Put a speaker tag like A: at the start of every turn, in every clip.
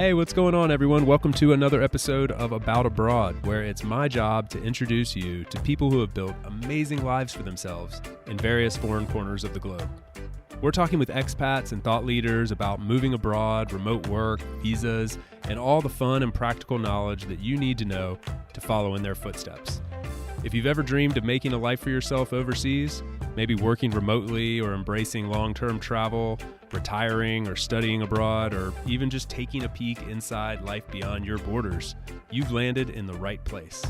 A: Hey, what's going on, everyone? Welcome to another episode of About Abroad, where it's my job to introduce you to people who have built amazing lives for themselves in various foreign corners of the globe. We're talking with expats and thought leaders about moving abroad, remote work, visas, and all the fun and practical knowledge that you need to know to follow in their footsteps. If you've ever dreamed of making a life for yourself overseas, maybe working remotely or embracing long-term travel, retiring or studying abroad, or even just taking a peek inside life beyond your borders, you've landed in the right place.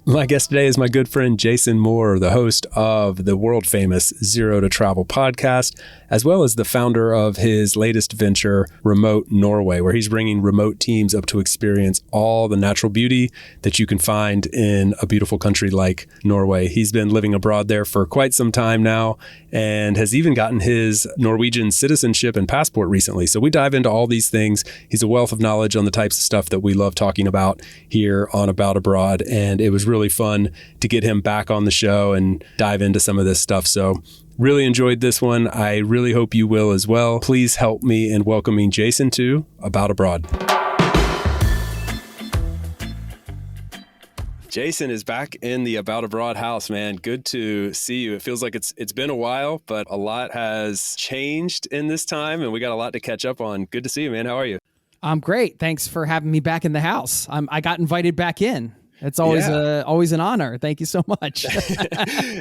A: My guest today is my good friend Jason Moore, the host of the world-famous Zero to Travel podcast, as well as the founder of his latest venture, Remote Norway, where he's bringing remote teams up to experience all the natural beauty that you can find in a beautiful country like Norway. He's been living abroad there for quite some time now and has even gotten his Norwegian citizenship and passport recently. So we dive into all these things. He's a wealth of knowledge on the types of stuff that we love talking about here on About Abroad, and it was really fun to get him back on the show and dive into some of this stuff. So really enjoyed this one. I really hope you will as well. Please help me in welcoming Jason to About Abroad. Jason is back in the About Abroad house, man. Good to see you. It feels like it's been a while, but a lot has changed in this time, and we got a lot to catch up on. Good to see you, man. How are you?
B: I'm great. Thanks for having me back in the house. I got invited back in. It's always an honor. Thank you so much.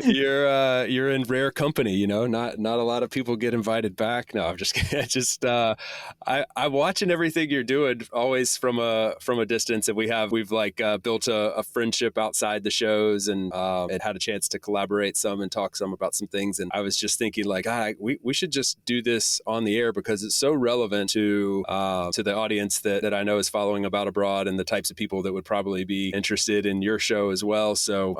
A: You're in rare company, you know. Not a lot of people get invited back. No, I'm just kidding. I'm watching everything you're doing always from a distance, and we've built a friendship outside the shows, and had a chance to collaborate some and talk some about some things. And I was just thinking we should just do this on the air because it's so relevant to the audience that I know is following About Abroad and the types of people that would probably be interested in your show as well. So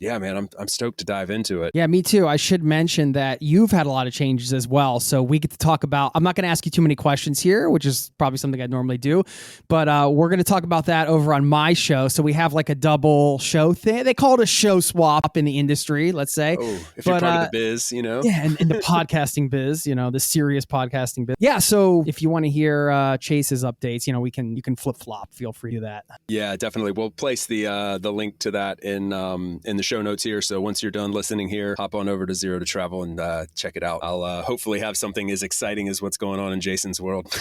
A: man, I'm stoked to dive into it.
B: Yeah, me too. I should mention that you've had a lot of changes as well. So we get to talk about, I'm not going to ask you too many questions here, which is probably something I'd normally do, but we're going to talk about that over on my show. So we have like a double show thing. They call it a show swap in the industry, let's say.
A: Oh, if you're part of the biz, you know?
B: Yeah, in the podcasting biz, you know, the serious podcasting biz. Yeah, so if you want to hear Chase's updates, you know, you can flip-flop. Feel free to do that.
A: Yeah, definitely. We'll place the link to that in the show notes here. So once you're done listening here, hop on over to Zero to Travel and check it out. I'll hopefully have something as exciting as what's going on in Jason's world.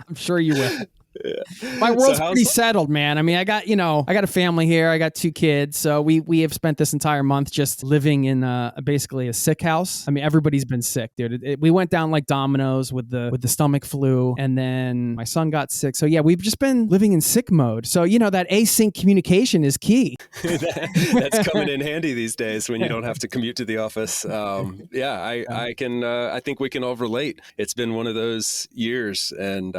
B: I'm sure you will.
A: Yeah.
B: My world's pretty settled, man. I mean, I got a family here. I got 2 kids. So we have spent this entire month just living in basically a sick house. I mean, everybody's been sick, dude. We went down like dominoes with the stomach flu, and then my son got sick. So yeah, we've just been living in sick mode. So, you know, that async communication is key.
A: That's coming in handy these days when you don't have to commute to the office. I think we can all relate. It's been one of those years, and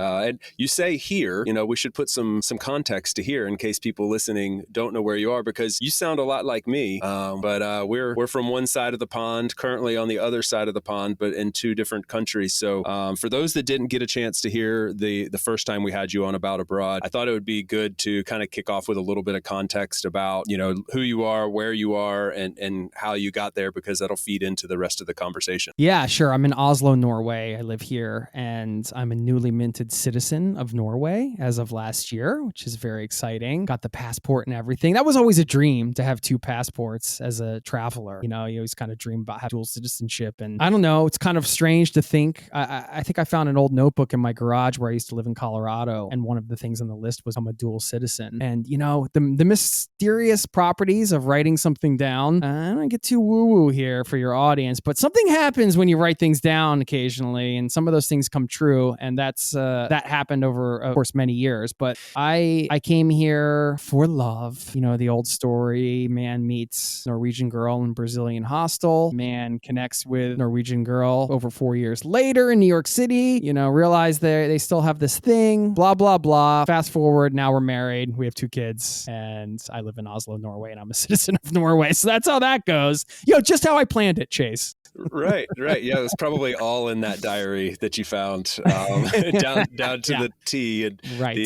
A: you say here, you know, we should put some context to here in case people listening don't know where you are, because you sound a lot like me. But we're from one side of the pond, currently on the other side of the pond, but in 2 different countries. So for those that didn't get a chance to hear the first time we had you on About Abroad, I thought it would be good to kind of kick off with a little bit of context about, you know, who you are, where you are, and how you got there, because that'll feed into the rest of the conversation.
B: Yeah, sure. I'm in Oslo, Norway. I live here, and I'm a newly minted citizen of Norway as of last year, which is very exciting. Got the passport and everything. That was always a dream, to have 2 passports as a traveler. You know, you always kind of dream about having dual citizenship. And I don't know, it's kind of strange to think. I think I found an old notebook in my garage where I used to live in Colorado, and one of the things on the list was I'm a dual citizen. And, you know, the mysterious properties of writing something down, I don't get too woo-woo here for your audience, but something happens when you write things down occasionally, and some of those things come true. And that happened over, of course, many years. But I came here for love. You know, the old story, man meets Norwegian girl in Brazilian hostel, man connects with Norwegian girl over 4 years later in New York City, you know, realize they still have this thing, blah, blah, blah. Fast forward, now we're married, we have 2 kids, and I live in Oslo, Norway, and I'm a citizen of Norway. So that's how that goes. You know, just how I planned it, Chase.
A: Right. Yeah, it was probably all in that diary that you found, down to
B: Yeah.
A: the T. And
B: Right.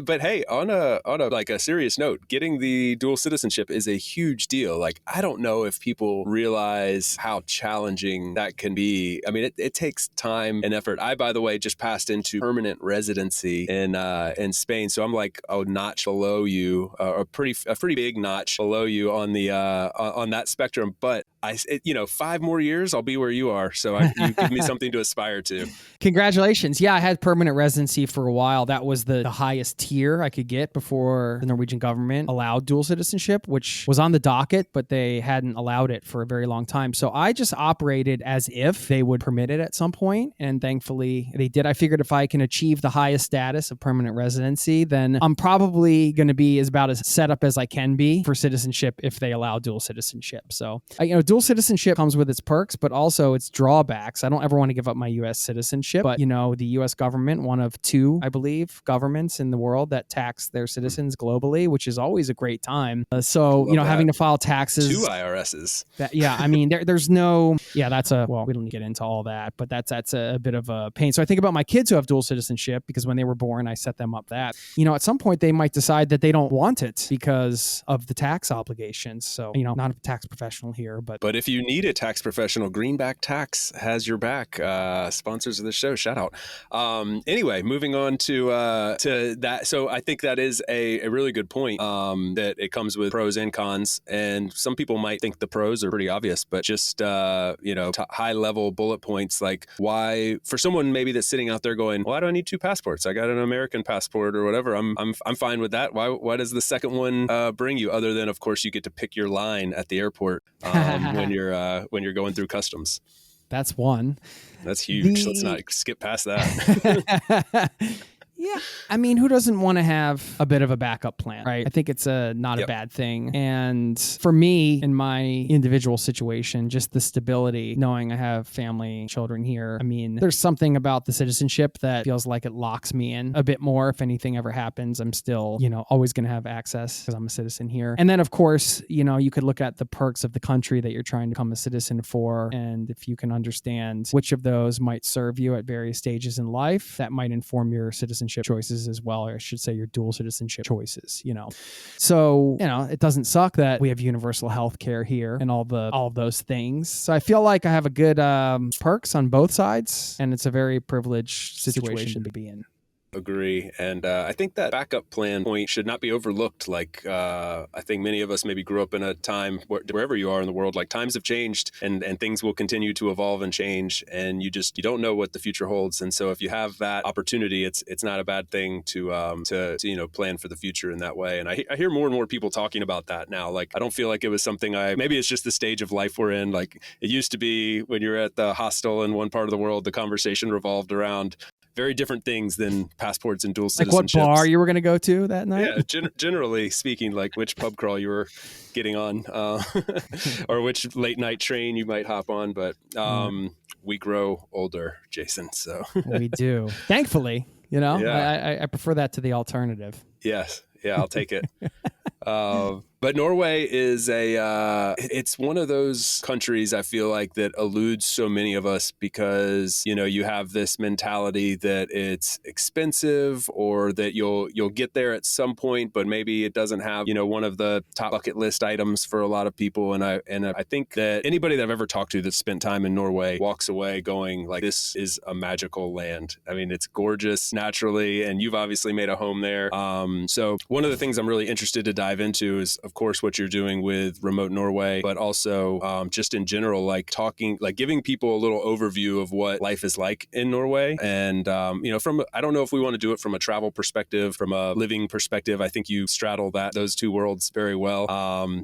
A: but hey, on a like a serious note, getting the dual citizenship is a huge deal. Like, I don't know if people realize how challenging that can be. I mean, it takes time and effort. I, by the way, just passed into permanent residency in Spain, so I'm like a notch below you, a pretty big notch below you on the on that spectrum. But 5 more years, I'll be where you are. So you give me something to aspire to.
B: Congratulations. Yeah, I had permanent residency for a while. That was the highest tier I could get before the Norwegian government allowed dual citizenship, which was on the docket, but they hadn't allowed it for a very long time. So I just operated as if they would permit it at some point, and thankfully they did. I figured if I can achieve the highest status of permanent residency, then I'm probably going to be about as set up as I can be for citizenship if they allow dual citizenship. So, dual citizenship comes with its perks, but also its drawbacks. I don't ever want to give up my U.S. citizenship, but the U.S. government, one of two, I believe, governments in the world that tax their citizens globally, which is always a great time. Having to file taxes.
A: 2 IRSs.
B: There's no, we don't need to get into all that, but that's a bit of a pain. So I think about my kids who have dual citizenship because when they were born, I set them up that, at some point they might decide that they don't want it because of the tax obligations. So, not a tax professional here, but
A: if you need a tax professional, Greenback Tax has your back. Sponsors of the show, shout out. Anyway, moving on to that. So I think that is a really good point, that it comes with pros and cons. And some people might think the pros are pretty obvious, but just, high level bullet points, like why, for someone maybe that's sitting out there going, well, I don't need 2 passports. I got an American passport or whatever. I'm fine with that. Why does the second one bring you, other than, of course, you get to pick your line at the airport when you're going through customs?
B: That's one.
A: That's huge. Let's not skip past that.
B: Yeah. Who doesn't want to have a bit of a backup plan, right? I think it's not a bad thing. And for me, in my individual situation, just the stability, knowing I have family, children here. There's something about the citizenship that feels like it locks me in a bit more. If anything ever happens, I'm still, always going to have access because I'm a citizen here. And then, of course, you could look at the perks of the country that you're trying to become a citizen for. And if you can understand which of those might serve you at various stages in life, that might inform your citizenship choices as well, or I should say your dual citizenship choices, So, it doesn't suck that we have universal health care here and all of those things. So I feel like I have a good perks on both sides, and it's a very privileged situation to be in.
A: Agree. And I think that backup plan point should not be overlooked. Like, I think many of us maybe grew up in a time wherever you are in the world, like times have changed and things will continue to evolve and change. And you don't know what the future holds. And so if you have that opportunity, it's not a bad thing to plan for the future in that way. And I hear more and more people talking about that now. Like, I don't feel like it was something maybe it's just the stage of life we're in. Like, it used to be when you're at the hostel in one part of the world, the conversation revolved around very different things than passports and dual citizenships.
B: Like what bar you were going to go to that night?
A: Yeah, generally speaking, like which pub crawl you were getting on, or which late night train you might hop on. But we grow older, Jason. So
B: we do. Thankfully, I prefer that to the alternative.
A: Yes. Yeah, I'll take it. But Norway is it's one of those countries I feel like that eludes so many of us because, you have this mentality that it's expensive or that you'll get there at some point, but maybe it doesn't have, one of the top bucket list items for a lot of people. And I think that anybody that I've ever talked to that spent time in Norway walks away going like, this is a magical land. It's gorgeous naturally, and you've obviously made a home there. So one of the things I'm really interested to dive into is, of course, what you're doing with Remote Norway, but also just in general, like giving people a little overview of what life is like in Norway. And, I don't know if we want to do it from a travel perspective, from a living perspective. I think you straddle those two worlds very well.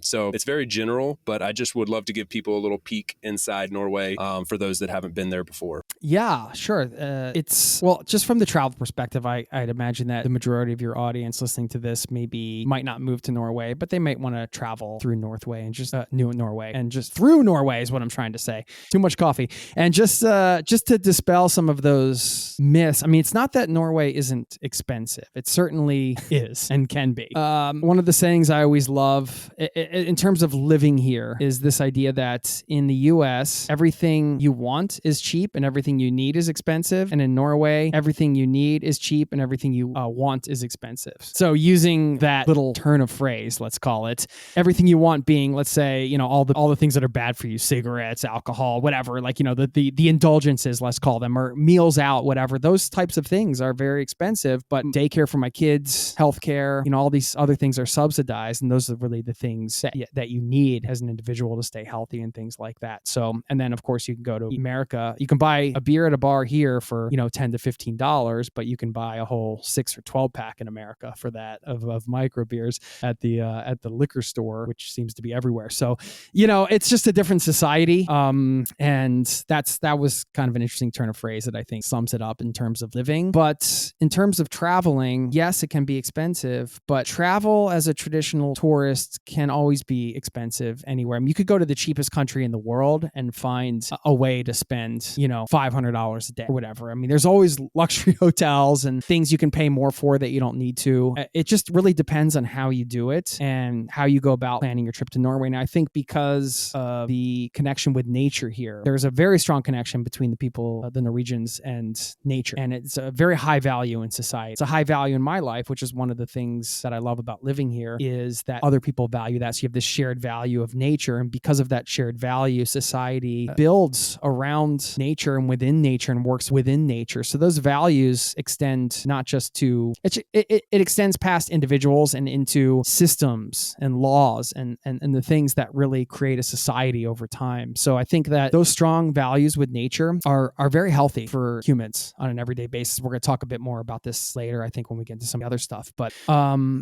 A: So it's very general, but I just would love to give people a little peek inside Norway for those that haven't been there before.
B: Yeah, sure. Just from the travel perspective, I'd imagine that the majority of your audience listening to this might not move to Norway, but they might might want to travel through Norway and just New Norway and just through Norway is what I'm trying to say. Too much coffee. And just to dispel some of those myths. I mean, it's not that Norway isn't expensive. It certainly is and can be. One of the sayings I always love in terms of living here is this idea that in the US, everything you want is cheap and everything you need is expensive. And in Norway, everything you need is cheap and everything you want is expensive. So using that little turn of phrase, let's call it, everything you want being, let's say, all the things that are bad for you, cigarettes, alcohol, whatever, like, the indulgences, let's call them, or meals out, whatever, those types of things are very expensive, but daycare for my kids, healthcare, all these other things are subsidized. And those are really the things that you need as an individual to stay healthy and things like that. So, and then of course you can go to America, you can buy a beer at a bar here for, $10 to $15, but you can buy a whole 6 or 12 pack in America for that of micro beers at the liquor store, which seems to be everywhere. So, it's just a different society. And that was kind of an interesting turn of phrase that I think sums it up in terms of living. But in terms of traveling, yes, it can be expensive, but travel as a traditional tourist can always be expensive anywhere. I mean, you could go to the cheapest country in the world and find a way to spend, $500 a day or whatever. I mean, there's always luxury hotels and things you can pay more for that you don't need to. It just really depends on how you do it and how you go about planning your trip to Norway. Now, I think because of the connection with nature here, there's a very strong connection between the people, the Norwegians, and nature. And it's a very high value in society. It's a high value in my life, which is one of the things that I love about living here, is that other people value that. So you have this shared value of nature. And because of that shared value, society builds around nature and within nature and works within nature. So those values extend not just to, it extends past individuals and into systems and laws and the things that really create a society over time. So I think that those strong values with nature are very healthy for humans on an everyday basis. We're going to talk a bit more about this later, I think, when we get into some other stuff. But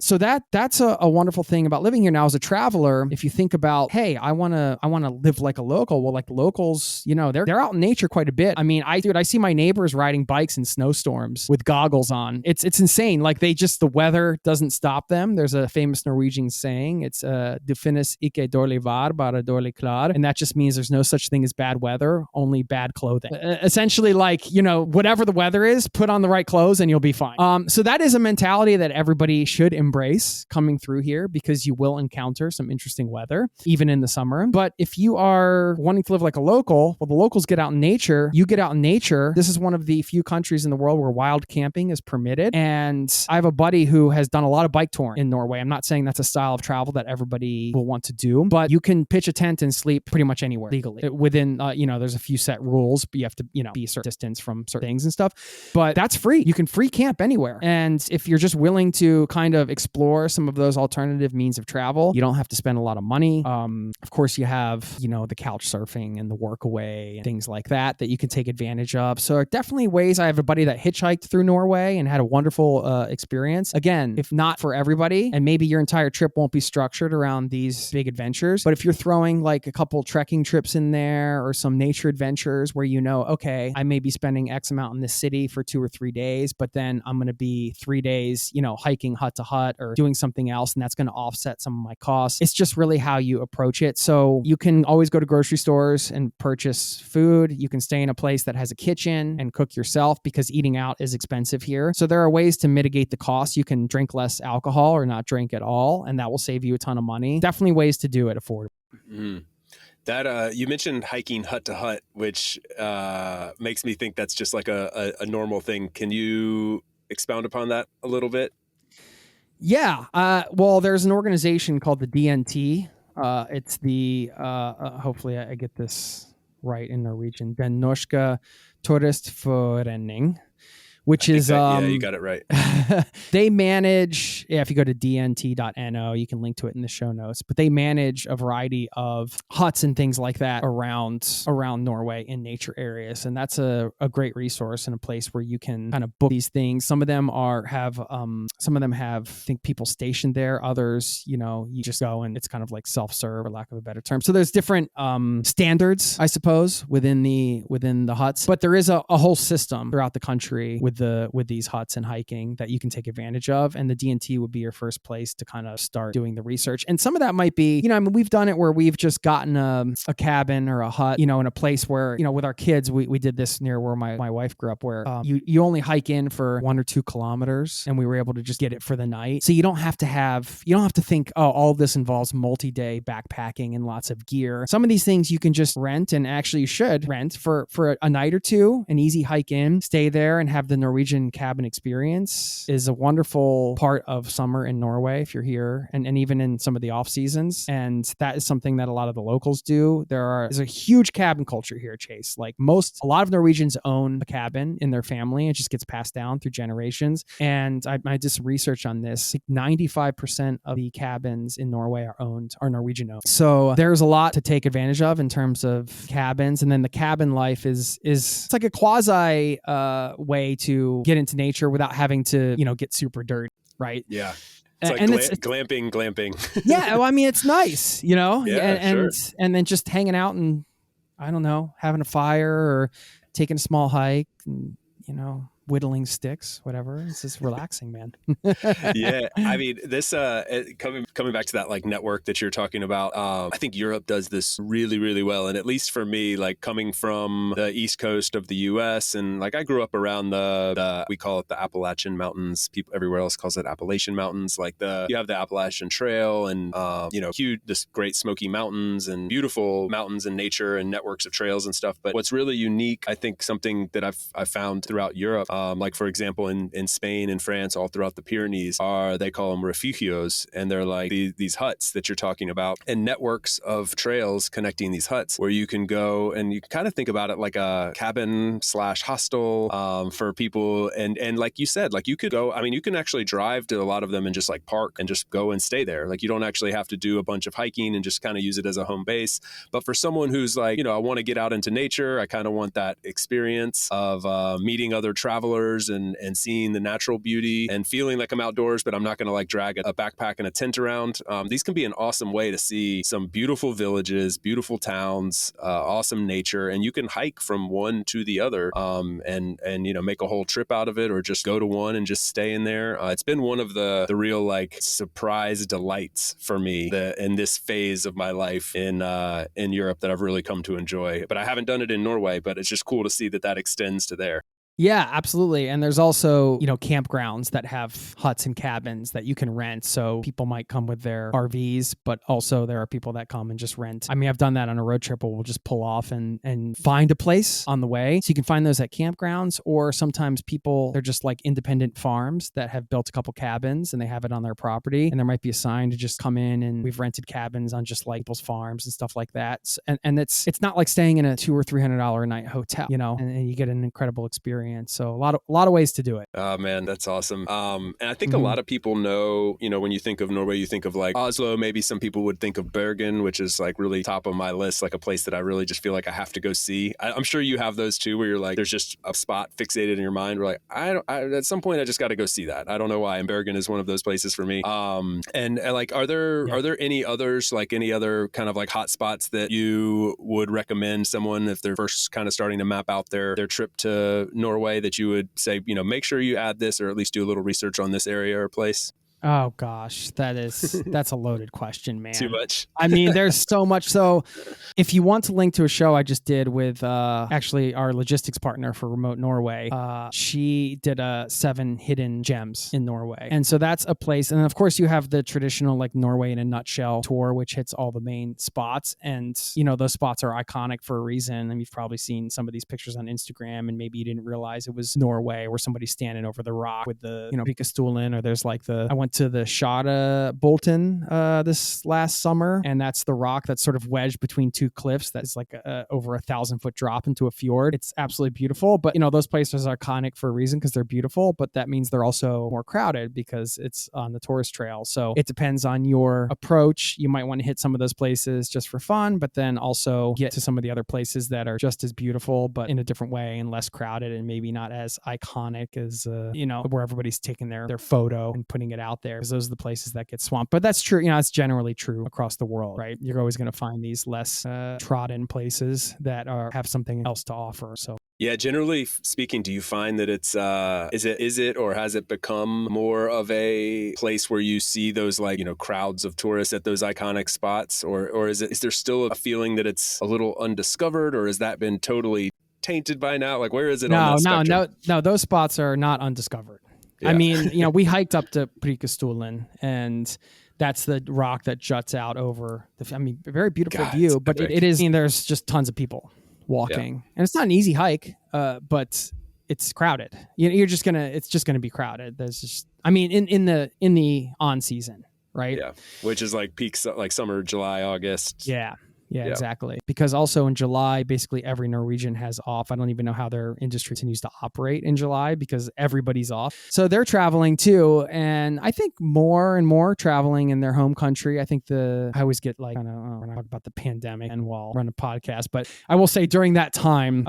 B: so that's a wonderful thing about living here. Now, as a traveler, if you think about, hey, I want to live like a local. Well, like locals, they're out in nature quite a bit. I mean, I see my neighbors riding bikes in snowstorms with goggles on. It's insane. Like the weather doesn't stop them. There's a famous Norwegian saying. It's "Du finnes ikke dårlig vær, bare dårlig klær," and that just means there's no such thing as bad weather, only bad clothing. Essentially, like, whatever the weather is, put on the right clothes and you'll be fine. So that is a mentality that everybody should embrace coming through here, because you will encounter some interesting weather, even in the summer. But if you are wanting to live like a local, well, the locals get out in nature. You get out in nature. This is one of the few countries in the world where wild camping is permitted. And I have a buddy who has done a lot of bike touring in Norway. I'm not saying that's a style of travel that everybody will want to do, but you can pitch a tent and sleep pretty much anywhere legally within, there's a few set rules, but you have to, be a certain distance from certain things and stuff, but that's free. You can free camp anywhere. And if you're just willing to kind of explore some of those alternative means of travel, you don't have to spend a lot of money. Of course, you have, the couch surfing and the work away and things like that you can take advantage of. So definitely ways. I have a buddy that hitchhiked through Norway and had a wonderful experience. Again, if not for everybody, and maybe your entire trip won't be structured around these big adventures, but if you're throwing like a couple trekking trips in there or some nature adventures where okay, I may be spending X amount in this city for 2 or 3 days, but then I'm going to be 3 days, hiking hut to hut or doing something else, and that's going to offset some of my costs. It's just really how you approach it. So you can always go to grocery stores and purchase food. You can stay in a place that has a kitchen and cook yourself, because eating out is expensive here. So there are ways to mitigate the cost. You can drink less alcohol or not drink at all, and that will save you a ton of money. Definitely ways to do it affordable.
A: Mm-hmm. That you mentioned hiking hut to hut, which makes me think that's just like a normal thing. Can you expound upon that a little bit?
B: Yeah. Well, there's an organization called the DNT. It's the hopefully I get this right in Norwegian, Den Norske Turistforening, which is
A: yeah, you got it right.
B: They manage, if you go to dnt.no, you can link to it in the show notes, but they manage a variety of huts and things like that around Norway in nature areas. And that's a great resource and a place where you can kind of book these things. Some of them have I think people stationed there. Others, you just go and it's kind of like self-serve, for lack of a better term. So there's different standards, I suppose, within the huts, but there is a whole system throughout the country with with these huts and hiking that you can take advantage of. And the D&T would be your first place to kind of start doing the research. And some of that might be, I mean, we've done it where we've just gotten a cabin or a hut, in a place where, with our kids, we did this near where my wife grew up, where you only hike in for 1 or 2 kilometers, and we were able to just get it for the night. So you don't have to think, oh, all of this involves multi-day backpacking and lots of gear. Some of these things you can just rent, and actually you should rent for a night or two, an easy hike in, stay there and have the Norwegian cabin experience is a wonderful part of summer in Norway if you're here, and even in some of the off seasons. And that is something that a lot of the locals do. There's a huge cabin culture here, Chase. Like a lot of Norwegians own a cabin in their family. It just gets passed down through generations. And I did some research on this. 95% of the cabins in Norway are Norwegian owned. So there's a lot to take advantage of in terms of cabins. And then the cabin life is it's like a quasi way to get into nature without having to, get super dirty, right?
A: Yeah. It's like glamping.
B: Yeah, well, I mean, it's nice,
A: Yeah, sure.
B: And then just hanging out and, I don't know, having a fire or taking a small hike and, whittling sticks, whatever. It's just relaxing, man.
A: Yeah. I mean, this, coming back to that like network that you're talking about, I think Europe does this really, really well. And at least for me, like coming from the East Coast of the US, and like I grew up around we call it the Appalachian Mountains. People everywhere else calls it Appalachian Mountains. Like you have the Appalachian Trail and, huge, this great Smoky Mountains and beautiful mountains and nature and networks of trails and stuff. But what's really unique, I think something that I've found throughout Europe, like for example, in Spain and France, all throughout the Pyrenees, they call them refugios, and they're like these huts that you're talking about, and networks of trails connecting these huts where you can go, and you can kind of think about it like a cabin / hostel for people. And like you said, like you could go, I mean, you can actually drive to a lot of them and just like park and just go and stay there. Like you don't actually have to do a bunch of hiking and just kind of use it as a home base. But for someone who's like, I want to get out into nature, I kind of want that experience of meeting other travelers and seeing the natural beauty and feeling like I'm outdoors, but I'm not going to like drag a backpack and a tent around. These can be an awesome way to see some beautiful villages, beautiful towns, awesome nature, and you can hike from one to the other, and make a whole trip out of it, or just go to one and just stay in there. It's been one of the real like surprise delights for me in this phase of my life in Europe that I've really come to enjoy. But I haven't done it in Norway, but it's just cool to see that extends to there.
B: Yeah, absolutely. And there's also, campgrounds that have huts and cabins that you can rent. So people might come with their RVs, but also there are people that come and just rent. I mean, I've done that on a road trip where we'll just pull off and find a place on the way. So you can find those at campgrounds, or sometimes they're just like independent farms that have built a couple cabins and they have it on their property. And there might be a sign to just come in, and we've rented cabins on just like people's farms and stuff like that. And it's not like staying in a $200 or $300 a night hotel, and you get an incredible experience. So a lot of ways to do it.
A: Oh man, that's awesome. And I think a lot of people know, when you think of Norway, you think of like Oslo. Maybe some people would think of Bergen, which is like really top of my list, like a place that I really just feel like I have to go see. I'm sure you have those too, where you're like, there's just a spot fixated in your mind. We're like, at some point I just got to go see that. I don't know why. And Bergen is one of those places for me. And like, are there any others, like any other kind of like hot spots that you would recommend someone if they're first kind of starting to map out their trip to Norway, that you would say, make sure you add this, or at least do a little research on this area or place?
B: Oh gosh, that's a loaded question, man.
A: Too much.
B: I mean, there's so much. So if you want to link to a show I just did with actually our logistics partner for Remote Norway, she did 7 hidden gems in Norway. And so that's a place. And then of course you have the traditional like Norway in a nutshell tour, which hits all the main spots. And those spots are iconic for a reason. And you've probably seen some of these pictures on Instagram, and maybe you didn't realize it was Norway, where somebody's standing over the rock with the, Pikastolen, or there's like I went to the Shada Bolton this last summer, and that's the rock that's sort of wedged between 2 cliffs. That's like over 1,000-foot drop into a fjord. It's absolutely beautiful, but those places are iconic for a reason, because they're beautiful, but that means they're also more crowded because it's on the tourist trail. So it depends on your approach. You might want to hit some of those places just for fun, but then also get to some of the other places that are just as beautiful, but in a different way and less crowded, and maybe not as iconic as where everybody's taking their photo and putting it out there, because those are the places that get swamped. But that's true. It's generally true across the world, right? You're always going to find these less trodden places that have something else to offer. So
A: Yeah, generally speaking, do you find that it's is it or has it become more of a place where you see those crowds of tourists at those iconic spots, or is there still a feeling that it's a little undiscovered, or has that been totally tainted by now? Like, where is it on that spectrum?
B: No. Those spots are not undiscovered.
A: Yeah.
B: I mean, we hiked up to Prikastulen, and that's the rock that juts out over a very beautiful view, but it is, there's just tons of people walking, and it's not an easy hike, but it's crowded. It's just gonna be crowded. There's just, in the on season, right?
A: Yeah, which is like peak, like summer, July, August.
B: Yeah, exactly. Because also in July, basically every Norwegian has off. I don't even know how their industry continues to operate in July because everybody's off. So they're traveling too. And I think more and more traveling in their home country. I think I always get we're not talking about the pandemic and while run a podcast, but I will say during that time,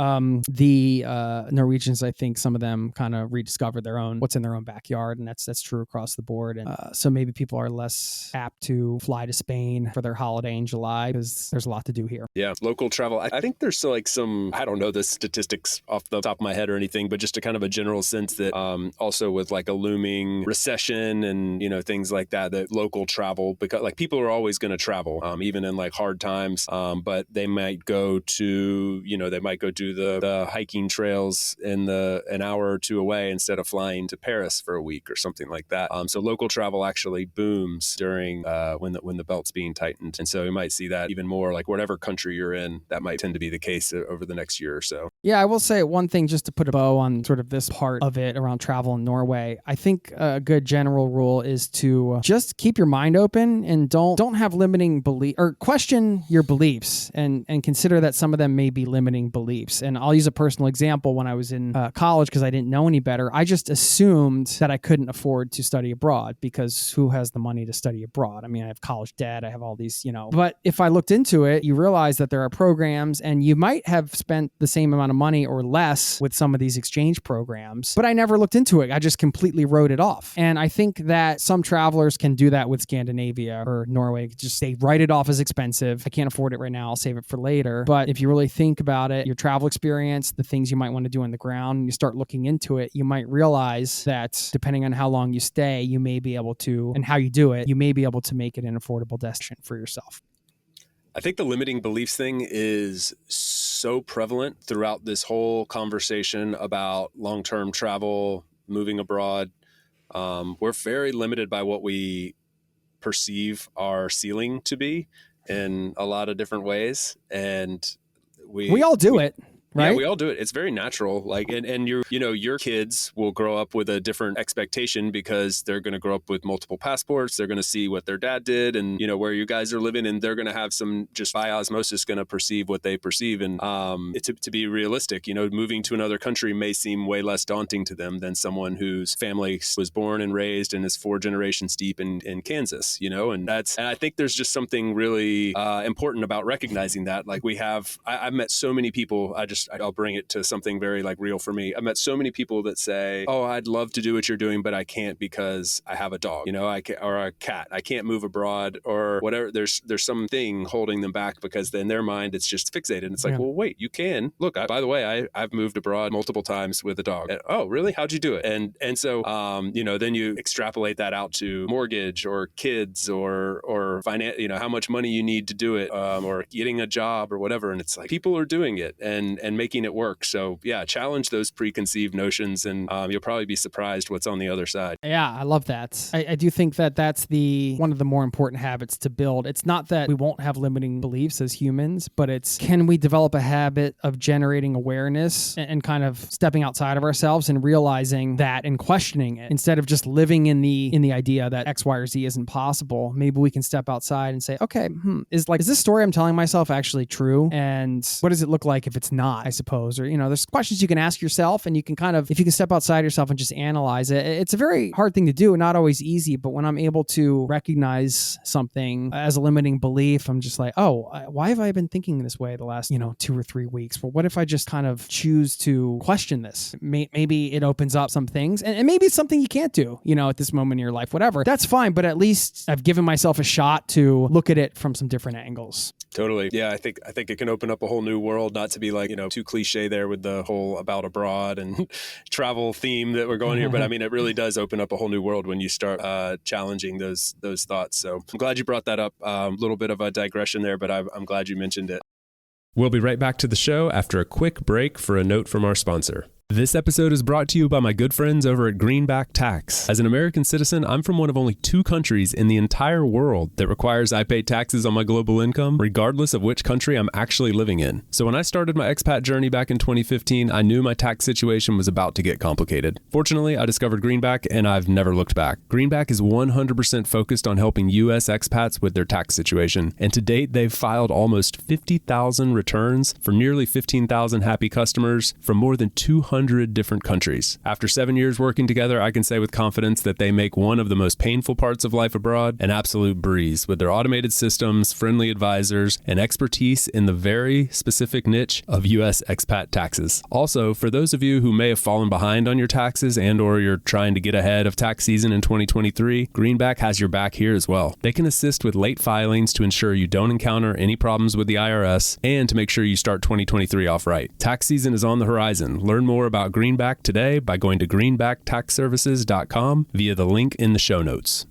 B: the Norwegians, I think some of them kind of rediscovered what's in their own backyard. And that's true across the board. And so maybe people are less apt to fly to Spain for their holiday in July because there's a lot to do here.
A: Yeah, local travel. I think there's still some, I don't know the statistics off the top of my head or anything, but just a kind of a general sense that also with a looming recession and, things like that local travel, because people are always going to travel, even in hard times. But they might go to, do the hiking trails an hour or two away instead of flying to Paris for a week or something like that. So local travel actually booms during when the belt's being tightened. And so we might see that even more, whatever country you're in, that might tend to be the case over the next year or so.
B: Yeah, I will say one thing just to put a bow on sort of this part of it around travel in Norway. I think a good general rule is to just keep your mind open and don't have limiting belief or question your beliefs and consider that some of them may be limiting beliefs. And I'll use a personal example. When I was in college, because I didn't know any better, I just assumed that I couldn't afford to study abroad because who has the money to study abroad? I have college debt, I have all these, but if I looked into it, you realize that there are programs and you might have spent the same amount of money or less with some of these exchange programs, but I never looked into it. I just completely wrote it off. And I think that some travelers can do that with Scandinavia or Norway. Just they write it off as expensive. I can't afford it right now. I'll save it for later. But if you really think about it, your travel experience, the things you might want to do on the ground, and you start looking into it, you might realize that depending on how long you stay, you may be able to, and how you do it, you may be able to make it an affordable destination for yourself.
A: I think the limiting beliefs thing is so prevalent throughout this whole conversation about long-term travel, moving abroad. We're very limited by what we perceive our ceiling to be in a lot of different ways. And
B: we all do it. Right?
A: Yeah, we all do it. It's very natural. And your kids will grow up with a different expectation because they're going to grow up with multiple passports. They're going to see what their dad did and, where you guys are living. And they're going to have some just by osmosis going to perceive what they perceive. And to be realistic, moving to another country may seem way less daunting to them than someone whose family was born and raised and is 4 generations deep in Kansas, and I think there's just something really important about recognizing that. I've met so many people, I'll bring it to something very real for me. I've met so many people that say, "Oh, I'd love to do what you're doing, but I can't because I have a dog, or a cat. I can't move abroad or whatever." There's something holding them back because in their mind it's just fixated. And it's well, wait, you can look. By the way, I've moved abroad multiple times with a dog. And, oh, really? How'd you do it? And so then you extrapolate that out to mortgage or kids or finance. How much money you need to do it, or getting a job or whatever. And it's people are doing it and making it work. So yeah, challenge those preconceived notions and you'll probably be surprised what's on the other side.
B: Yeah, I love that. I do think that that's one of the more important habits to build. It's not that we won't have limiting beliefs as humans, but it's can we develop a habit of generating awareness and kind of stepping outside of ourselves and realizing that and questioning it instead of just living in the idea that X, Y, or Z isn't possible. Maybe we can step outside and say, okay, is this story I'm telling myself actually true? And what does it look like if it's not? I suppose, or there's questions you can ask yourself, and you can kind of, if you can step outside yourself and just analyze it. It's a very hard thing to do, not always easy, but when I'm able to recognize something as a limiting belief, I'm just why have I been thinking this way the last 2 or 3 weeks? Well, what if I just kind of choose to question this? Maybe it opens up some things, and maybe it's something you can't do at this moment in your life, whatever, that's fine, but at least I've given myself a shot to look at it from some different angles.
A: Totally. Yeah, I think it can open up a whole new world, not to be too cliche there with the whole about abroad and travel theme that we're going here. But I mean, it really does open up a whole new world when you start challenging those thoughts. So I'm glad you brought that up. A little bit of a digression there, but I'm glad you mentioned it. We'll be right back to the show after a quick break for a note from our sponsor. This episode is brought to you by my good friends over at Greenback Tax. As an American citizen, I'm from one of only 2 countries in the entire world that requires I pay taxes on my global income, regardless of which country I'm actually living in. So when I started my expat journey back in 2015, I knew my tax situation was about to get complicated. Fortunately, I discovered Greenback and I've never looked back. Greenback is 100% focused on helping U.S. expats with their tax situation. And to date, they've filed almost 50,000 returns for nearly 15,000 happy customers from more than 200 different countries. After 7 years working together, I can say with confidence that they make one of the most painful parts of life abroad an absolute breeze with their automated systems, friendly advisors, and expertise in the very specific niche of U.S. expat taxes. Also, for those of you who may have fallen behind on your taxes or you're trying to get ahead of tax season in 2023, Greenback has your back here as well. They can assist with late filings to ensure you don't encounter any problems with the IRS and to make sure you start 2023 off right. Tax season is on the horizon. Learn more about Greenback today by going to greenbacktaxservices.com via the link in the show notes.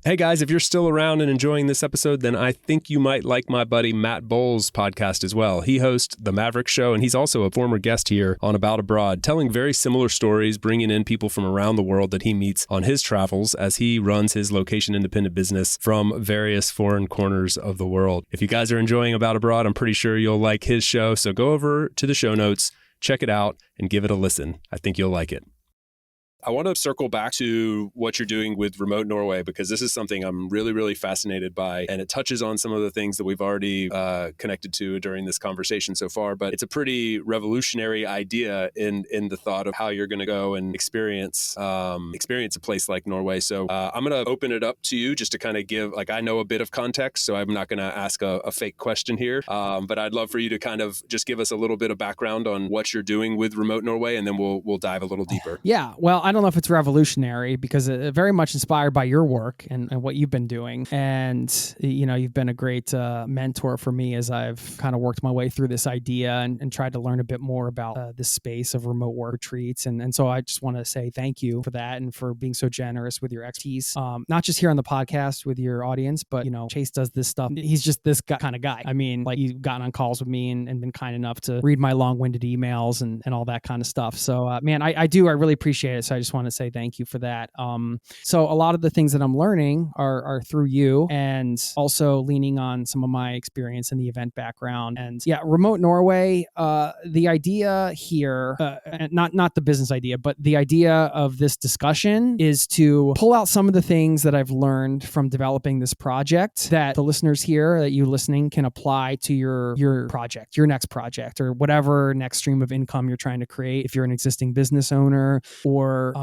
A: Hey guys, if you're still around and enjoying this episode, then I think you might like my buddy Matt Bowles' podcast as well. He hosts The Maverick Show, and he's also a former guest here on About Abroad, telling very similar stories, bringing in people from around the world that he meets on his travels as he runs his location-independent business from various foreign corners of the world. If you guys are enjoying About Abroad, I'm pretty sure you'll like his show, so go over to the show notes, check it out, and give it a listen. I think you'll like it. I want to circle back to what you're doing with Remote Norway, because this is something I'm really, really fascinated by. And it touches on some of the things that we've already connected to during this conversation so far. But it's a pretty revolutionary idea in the thought of how you're going to go and experience a place like Norway. So I'm going to open it up to you just to kind of give, I know a bit of context, so I'm not going to ask a fake question here. But I'd love for you to kind of just give us a little bit of background on what you're doing with Remote Norway, and then we'll dive a little deeper.
B: Yeah, well, I don't know if it's revolutionary because it very much inspired by your work and what you've been doing. And, you've been a great mentor for me as I've kind of worked my way through this idea and tried to learn a bit more about this space of remote work retreats. And so I just want to say thank you for that and for being so generous with your expertise, not just here on the podcast with your audience, but, Chase does this stuff. He's just this kind of guy. I mean, you've gotten on calls with me and been kind enough to read my long-winded emails and all that kind of stuff. So, man, I really appreciate it. So I just want to say thank you for that. So a lot of the things that I'm learning are through you, and also leaning on some of my experience in the event background. And yeah, Remote Norway, the idea here, not the business idea, but the idea of this discussion is to pull out some of the things that I've learned from developing this project that the listeners here, that you listening, can apply to your project, your next project, or whatever next stream of income you're trying to create. If you're an existing business owner, or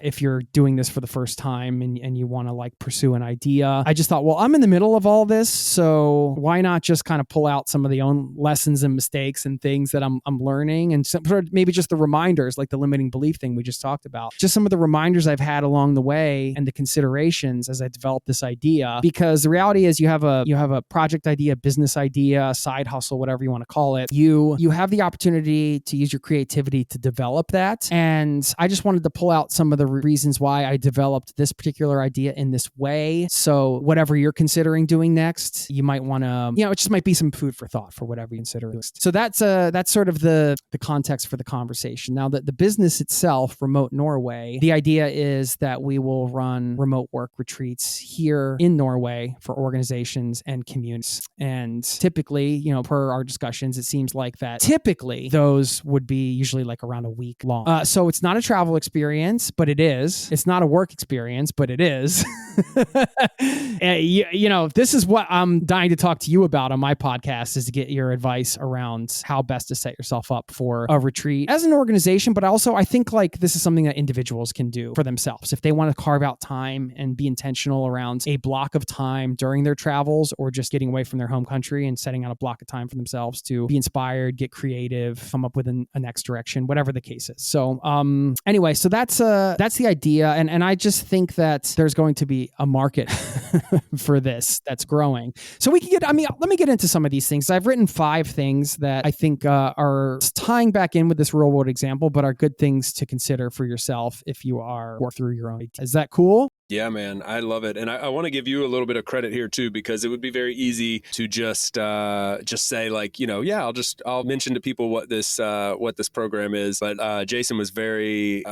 B: if you're doing this for the first time and you want to pursue an idea. I just thought, well, I'm in the middle of all this, so why not just kind of pull out some of the own lessons and mistakes and things that I'm learning, and maybe just the reminders, like the limiting belief thing we just talked about, just some of the reminders I've had along the way and the considerations as I developed this idea. Because the reality is, you have a project idea, business idea, side hustle, whatever you want to call it. You have the opportunity to use your creativity to develop that. And I just wanted to pull out some of the reasons why I developed this particular idea in this way. So whatever you're considering doing next, you might want to, it just might be some food for thought for whatever you consider next. So that's sort of the context for the conversation. Now, the business itself, Remote Norway, the idea is that we will run remote work retreats here in Norway for organizations and communities. And typically, per our discussions, it seems like that typically those would be usually around a week long. So it's not a travel experience, but it is. It's not a work experience, but it is. This is what I'm dying to talk to you about on my podcast, is to get your advice around how best to set yourself up for a retreat as an organization. But also, I think this is something that individuals can do for themselves. If they want to carve out time and be intentional around a block of time during their travels, or just getting away from their home country and setting out a block of time for themselves to be inspired, get creative, come up with a next direction, whatever the case is. So anyway, so that's the idea. And I just think that there's going to be a market for this that's growing. So let me get into some of these things. I've written 5 things that I think are tying back in with this real world example, but are good things to consider for yourself if you are working through your own. Is that cool?
A: Yeah, man, I love it. And I want to give you a little bit of credit here too, because it would be very easy to just say like, I'll mention to people what this program is. But Jason was very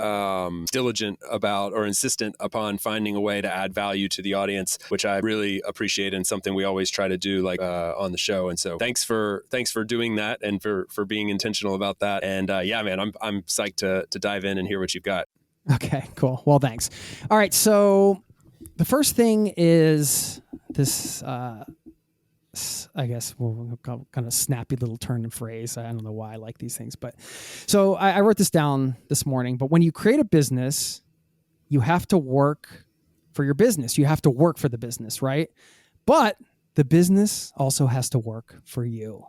A: diligent about or insistent upon finding a way to add value to the audience, which I really appreciate and something we always try to do on the show. And so thanks for doing that and for being intentional about that. And man, I'm psyched to dive in and hear what you've got.
B: Okay, cool. Well, thanks. All right. So the first thing is this, I guess we'll kind of snappy little turn and phrase. I don't know why I like these things, but so I wrote this down this morning, but when you create a business, you have to work for your business. You have to work for the business, right? But the business also has to work for you.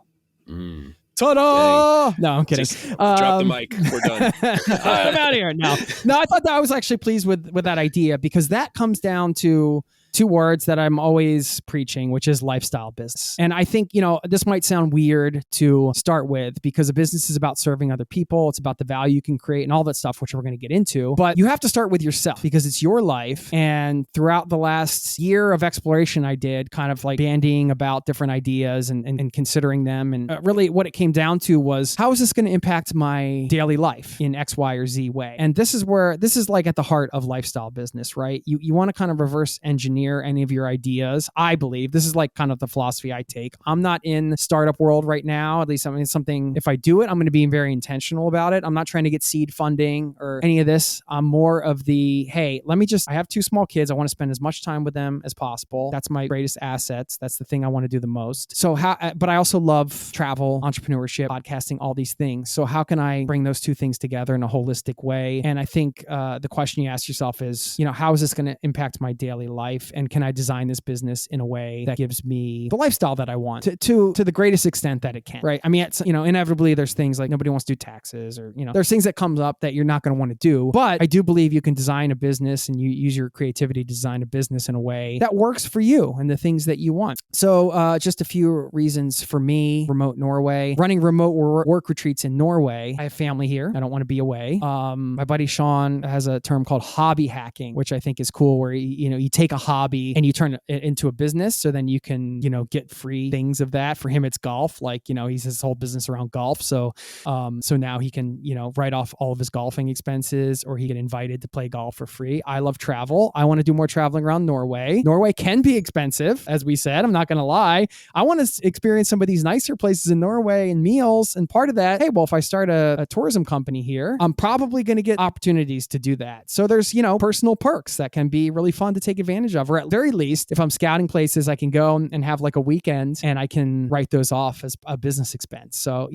B: Ta-da! No, I'm kidding.
A: Just drop the mic. We're done.
B: I'm out of here. No, I thought that I was actually pleased with that idea, because that comes down to 2 words that I'm always preaching, which is lifestyle business. And I think, this might sound weird to start with, because a business is about serving other people. It's about the value you can create and all that stuff, which we're going to get into. But you have to start with yourself, because it's your life. And throughout the last year of exploration I did, kind of like bandying about different ideas and considering them. And really what it came down to was, how is this going to impact my daily life in X, Y, or Z way? And this is like at the heart of lifestyle business, right? You want to kind of reverse engineer any of your ideas. I believe this is like kind of the philosophy I take. I'm not in the startup world right now. At least I mean, something, if I do it, I'm going to be very intentional about it. I'm not trying to get seed funding or any of this. I'm more of the, hey, I have 2 small kids. I want to spend as much time with them as possible. That's my greatest assets. That's the thing I want to do the most. But I also love travel, entrepreneurship, podcasting, all these things. So how can I bring those 2 things together in a holistic way? And I think the question you ask yourself is, how is this going to impact my daily life? And can I design this business in a way that gives me the lifestyle that I want to the greatest extent that it can, right? I mean, inevitably there's things like nobody wants to do taxes, or, there's things that comes up that you're not going to want to do. But I do believe you can design a business, and you use your creativity to design a business in a way that works for you and the things that you want. So just a few reasons for me: remote Norway, running remote work retreats in Norway. I have family here. I don't want to be away. My buddy Sean has a term called hobby hacking, which I think is cool, where you take a hobby and you turn it into a business, so then you can get free things of that. For him, it's golf. Like, he's his whole business around golf. So now he can write off all of his golfing expenses, or he get invited to play golf for free. I love travel. I want to do more traveling around Norway. Norway can be expensive, as we said. I'm not going to lie. I want to experience some of these nicer places in Norway and meals. And part of that, hey, well, if I start a tourism company here, I'm probably going to get opportunities to do that. So there's personal perks that can be really fun to take advantage of. Or at very least, if I'm scouting places, I can go and have like a weekend, and I can write those off as a business expense. So,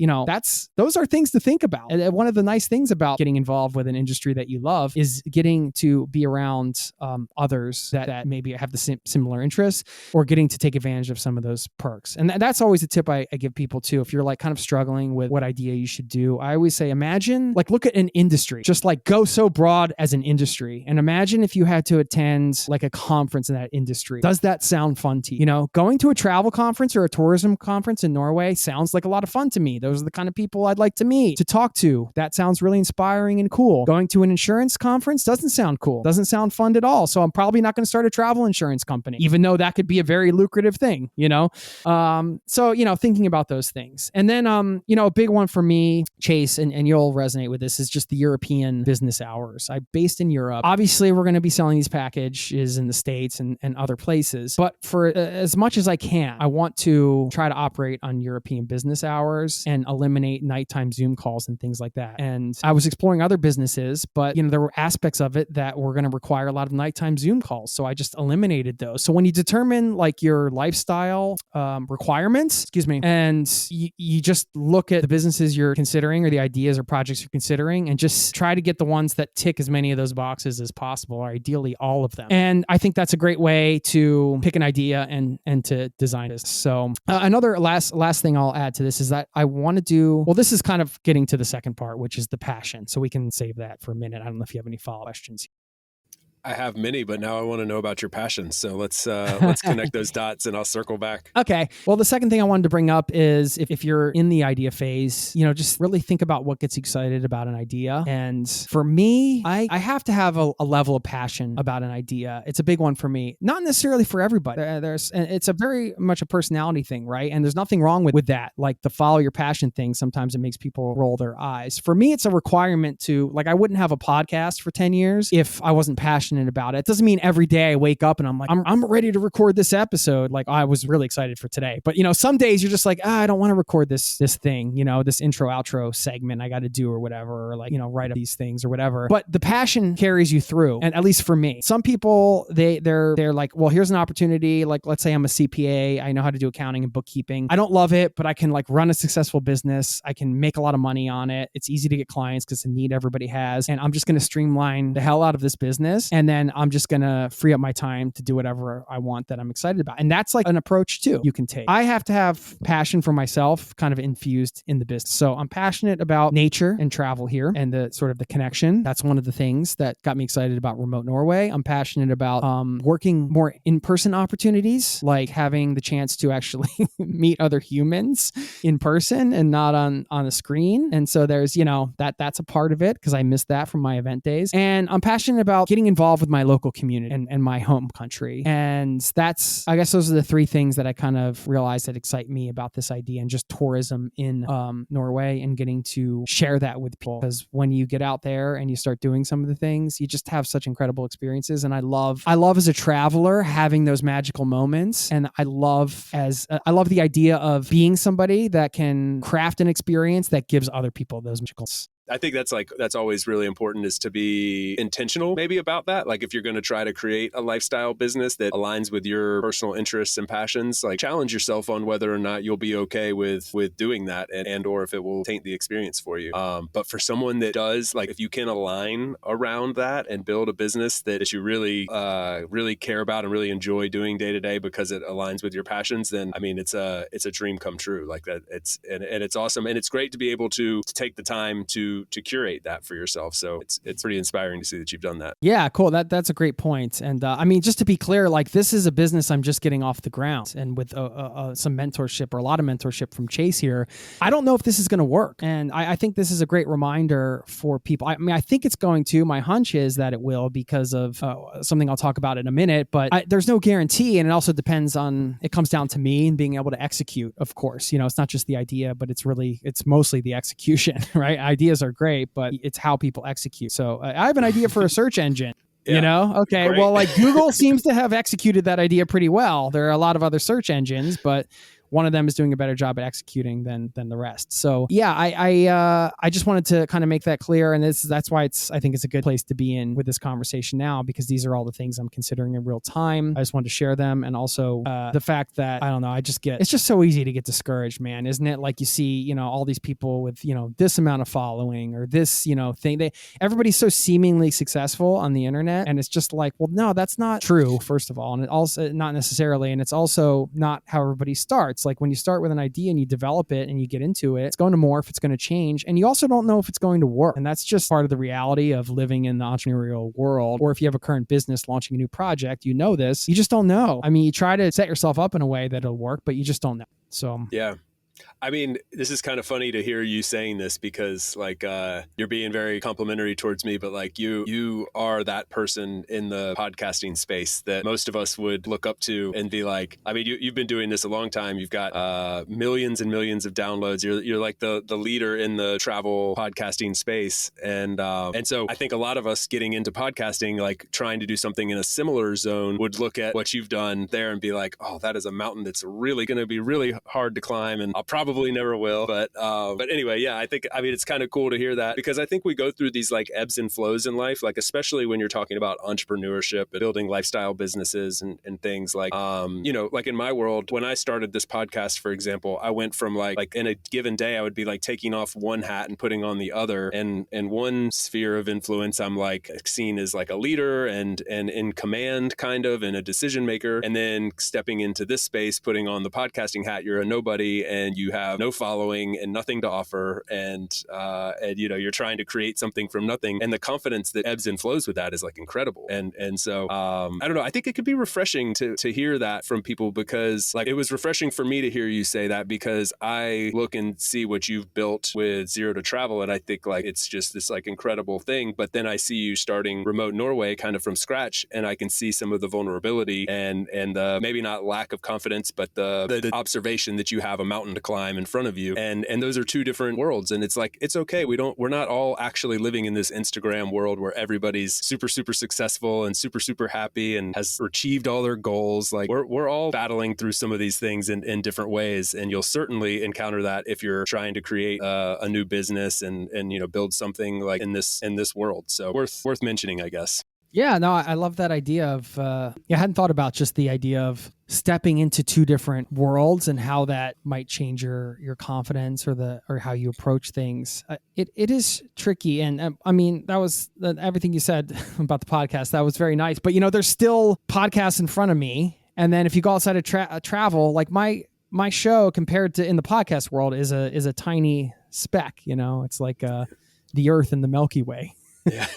B: those are things to think about. And one of the nice things about getting involved with an industry that you love is getting to be around others that maybe have the similar interests, or getting to take advantage of some of those perks. And that's always a tip I give people too. If you're like kind of struggling with what idea you should do, I always say, imagine, like, look at an industry, just like go so broad as an industry. And imagine if you had to attend like a conference in that industry. Does that sound fun to you? Going to a travel conference or a tourism conference in Norway sounds like a lot of fun to me. Those are the kind of people I'd like to meet, to talk to. That sounds really inspiring and cool. Going to an insurance conference doesn't sound cool. Doesn't sound fun at all. So I'm probably not going to start a travel insurance company, even though that could be a very lucrative thing, So, thinking about those things. And then, a big one for me, Chase, and you'll resonate with this, is just the European business hours. I'm based in Europe. Obviously, we're going to be selling these packages in the States and other places. But for as much as I can, I want to try to operate on European business hours and eliminate nighttime Zoom calls and things like that. And I was exploring other businesses, but there were aspects of it that were going to require a lot of nighttime Zoom calls. So I just eliminated those. So when you determine like your lifestyle requirements, and you just look at the businesses you're considering, or the ideas or projects you're considering, and just try to get the ones that tick as many of those boxes as possible, or ideally all of them. And I think that's a great way to pick an idea and to design this. So another last thing I'll add to this is that I want to do, well, this is kind of getting to the second part, which is the passion. So we can save that for a minute. I don't know if you have any follow questions.
A: I have many, but now I want to know about your passions. So let's connect those dots and I'll circle back.
B: Okay. Well, the second thing I wanted to bring up is if you're in the idea phase, just really think about what gets you excited about an idea. And for me, I have to have a level of passion about an idea. It's a big one for me. Not necessarily for everybody. It's a very much a personality thing, right? And there's nothing wrong with that. Like the follow your passion thing, sometimes it makes people roll their eyes. For me, it's a requirement to, like, I wouldn't have a podcast for 10 years if I wasn't passionate about it. It doesn't mean every day I wake up and I'm like, I'm ready to record this episode. Like I was really excited for today. But some days you're just like, I don't want to record this thing, this intro outro segment I got to do or whatever, or like, write up these things or whatever. But the passion carries you through. And at least for me, some people, they're like, well, here's an opportunity. Like, let's say I'm a CPA. I know how to do accounting and bookkeeping. I don't love it, but I can like run a successful business. I can make a lot of money on it. It's easy to get clients because it's a need everybody has. And I'm just going to streamline the hell out of this business. And then I'm just going to free up my time to do whatever I want that I'm excited about. And that's like an approach too you can take. I have to have passion for myself kind of infused in the business. So I'm passionate about nature and travel here and the sort of the connection. That's one of the things that got me excited about remote Norway. I'm passionate about working more in-person opportunities, like having the chance to actually meet other humans in person and not on a screen. And so there's, that's a part of it because I missed that from my event days. And I'm passionate about getting involved with my local community and my home country. And I guess those are the three things that I kind of realized that excite me about this idea and just tourism in Norway and getting to share that with people. Because when you get out there and you start doing some of the things, you just have such incredible experiences. And I love as a traveler having those magical moments. And I love the idea of being somebody that can craft an experience that gives other people those magical.
A: I think that's always really important, is to be intentional maybe about that. Like if you're going to try to create a lifestyle business that aligns with your personal interests and passions, like challenge yourself on whether or not you'll be okay with doing that and or if it will taint the experience for you. But for someone that does, like if you can align around that and build a business that you really care about and really enjoy doing day to day because it aligns with your passions, then I mean it's a dream come true. Like that it's awesome, and it's great to be able to take the time to curate that for yourself. So it's pretty inspiring to see that you've done that.
B: Yeah, cool. That's a great point. And I mean, just to be clear, like this is a business I'm just getting off the ground, and with some mentorship or a lot of mentorship from Chase here, I don't know if this is going to work. And I think this is a great reminder for people. I mean, I think it's going to. My hunch is that it will because of something I'll talk about in a minute, but there's no guarantee. And it also depends on, it comes down to me and being able to execute, of course. It's not just the idea, but it's mostly the execution, right? Ideas are great, but it's how people execute. So I have an idea for a search engine. Yeah, okay. Great. Well, like Google seems to have executed that idea pretty well. There are a lot of other search engines, but one of them is doing a better job at executing than the rest. So yeah, I just wanted to kind of make that clear. And that's why I think it's a good place to be in with this conversation now, because these are all the things I'm considering in real time. I just wanted to share them. And also the fact that, I don't know, it's just so easy to get discouraged, man. Isn't it? Like you see, all these people with, this amount of following or this, thing, everybody's so seemingly successful on the internet. And it's just like, well, no, that's not true, first of all. And it also not necessarily. And it's also not how everybody starts. Like when you start with an idea and you develop it and you get into it, it's going to morph, it's going to change. And you also don't know if it's going to work. And that's just part of the reality of living in the entrepreneurial world. Or if you have a current business launching a new project, this, you just don't know. I mean, you try to set yourself up in a way that it'll work, but you just don't know. So
A: yeah. I mean, this is kind of funny to hear you saying this because like you're being very complimentary towards me, but like you are that person in the podcasting space that most of us would look up to and be like, I mean, you've been doing this a long time. You've got millions and millions of downloads. You're like the leader in the travel podcasting space. And so I think a lot of us getting into podcasting, like trying to do something in a similar zone, would look at what you've done there and be like, oh, that is a mountain that's really going to be really hard to climb. And I'll Probably never will. But anyway, yeah, I mean, it's kind of cool to hear that, because I think we go through these like ebbs and flows in life, like especially when you're talking about entrepreneurship and building lifestyle businesses and things like, like in my world, when I started this podcast, for example, I went from like in a given day, I would be like taking off one hat and putting on the other. And in one sphere of influence, I'm like seen as like a leader and in command kind of, and a decision maker. And then stepping into this space, putting on the podcasting hat, you're a nobody and you have no following and nothing to offer. And you're trying to create something from nothing. And the confidence that ebbs and flows with that is like incredible. And so I don't know. I think it could be refreshing to hear that from people, because like it was refreshing for me to hear you say that, because I look and see what you've built with Zero to Travel, and I think like it's just this like incredible thing. But then I see you starting Remote Norway kind of from scratch, and I can see some of the vulnerability and the maybe not lack of confidence, but the observation that you have a mountain to climb in front of you, and those are two different worlds. And it's like, it's okay. We're not all actually living in this Instagram world where everybody's super successful and super happy and has achieved all their goals. Like we're all battling through some of these things in different ways, and you'll certainly encounter that if you're trying to create a new business and build something like in this world. So worth mentioning, I guess.
B: Yeah, no, I love that idea of, I hadn't thought about just the idea of stepping into two different worlds and how that might change your confidence or how you approach things. It is tricky. And I mean, that was everything you said about the podcast. That was very nice. But, there's still podcasts in front of me. And then if you go outside of travel, like my show compared to in the podcast world is a tiny speck, it's like the Earth and the Milky Way.
A: Yeah.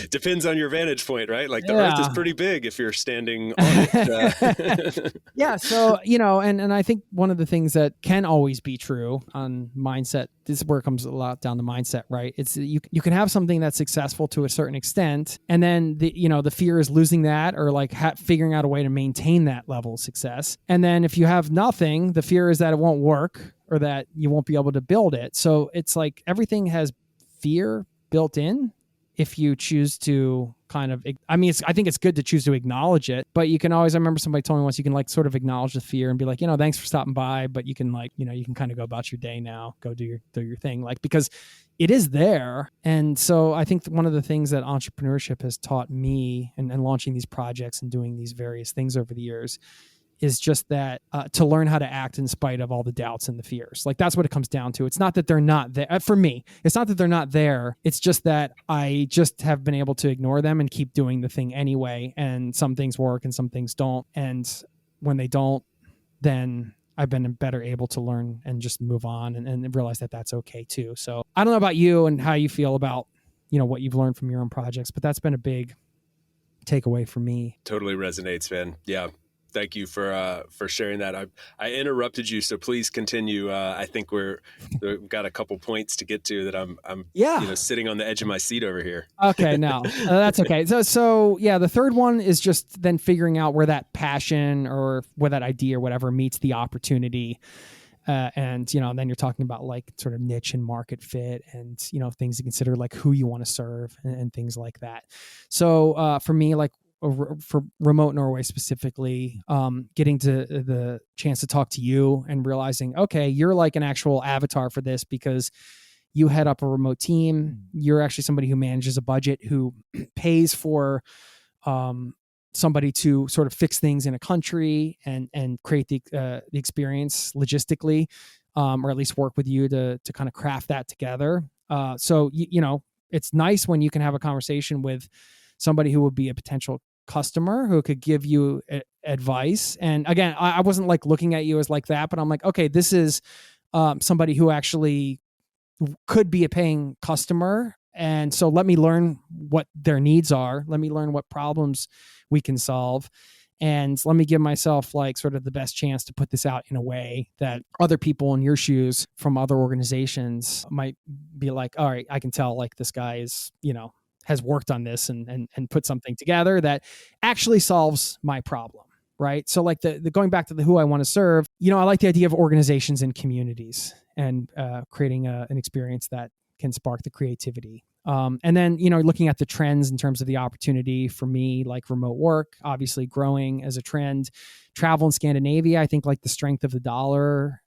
A: Depends on your vantage point, right? Like the Earth is pretty big if you're standing on it.
B: Yeah. So, and I think one of the things that can always be true on mindset, this is where it comes a lot down to mindset, right? It's you can have something that's successful to a certain extent, and then the fear is losing that, or like figuring out a way to maintain that level of success. And then if you have nothing, the fear is that it won't work or that you won't be able to build it. So it's like everything has fear built in if you choose to kind of, I think it's good to choose to acknowledge it, but you can always, I remember somebody told me once, you can like sort of acknowledge the fear and be like, thanks for stopping by, but you can like, you can kind of go about your day now, go do your thing, like, because it is there. And so I think one of the things that entrepreneurship has taught me and launching these projects and doing these various things over the years is just that to learn how to act in spite of all the doubts and the fears. Like that's what it comes down to. It's not that they're not there. For me, it's not that they're not there. It's just that I just have been able to ignore them and keep doing the thing anyway. And some things work and some things don't. And when they don't, then I've been better able to learn and just move on and realize that that's okay too. So I don't know about you and how you feel about, what you've learned from your own projects, but that's been a big takeaway for me.
A: Totally resonates, man. Yeah. Thank you for sharing that. I interrupted you, so please continue. I think we've got a couple points to get to that I'm sitting on the edge of my seat over here.
B: Okay, no, that's okay. So yeah, the third one is just then figuring out where that passion or where that idea or whatever meets the opportunity. And then you're talking about like sort of niche and market fit and, things to consider, like who you want to serve and things like that. So for me, like, for Remote Norway specifically, getting to the chance to talk to you and realizing, okay, you're like an actual avatar for this because you head up a remote team. You're actually somebody who manages a budget, who pays for somebody to sort of fix things in a country and create the experience logistically, or at least work with you to kind of craft that together. So it's nice when you can have a conversation with somebody who would be a potential customer who could give you advice. And again, I wasn't like looking at you as like that, but I'm like, okay, this is somebody who actually could be a paying customer. And so let me learn what their needs are. Let me learn what problems we can solve. And let me give myself like sort of the best chance to put this out in a way that other people in your shoes from other organizations might be like, all right, I can tell like this guy is, has worked on this and put something together that actually solves my problem. Right. So like the going back to the who I want to serve, I like the idea of organizations and communities and creating an experience that can spark the creativity And then, looking at the trends in terms of the opportunity for me, like remote work, obviously growing as a trend, travel in Scandinavia, I think like the strength of the dollar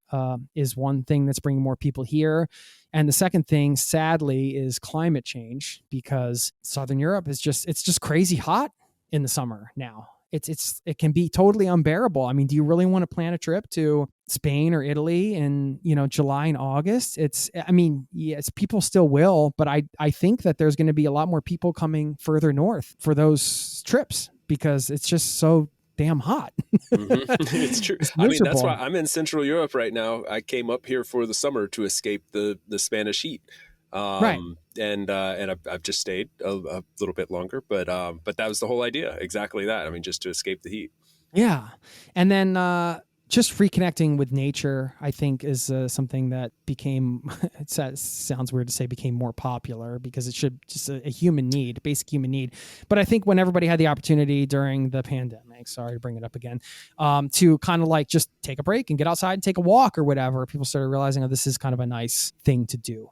B: is one thing that's bringing more people here. And the second thing, sadly, is climate change, because Southern Europe it's just crazy hot in the summer now. It can be totally unbearable. I mean, do you really want to plan a trip to Spain or Italy in, July and August? Yes, people still will, but I think that there's going to be a lot more people coming further north for those trips because it's just so damn hot.
A: It's true.
B: It's
A: I mean, that's
B: miserable.
A: why I'm in Central Europe right now. I came up here for the summer to escape the Spanish heat.
B: Right.
A: And I've just stayed a little bit longer, but that was the whole idea. Exactly that. I mean, just to escape the heat.
B: Yeah. And then just reconnecting with nature, I think, is something that became, sounds weird to say became more popular, because it should just a human need, basic human need. But I think when everybody had the opportunity during the pandemic, sorry to bring it up again, to kind of like just take a break and get outside and take a walk or whatever, people started realizing, oh, this is kind of a nice thing to do.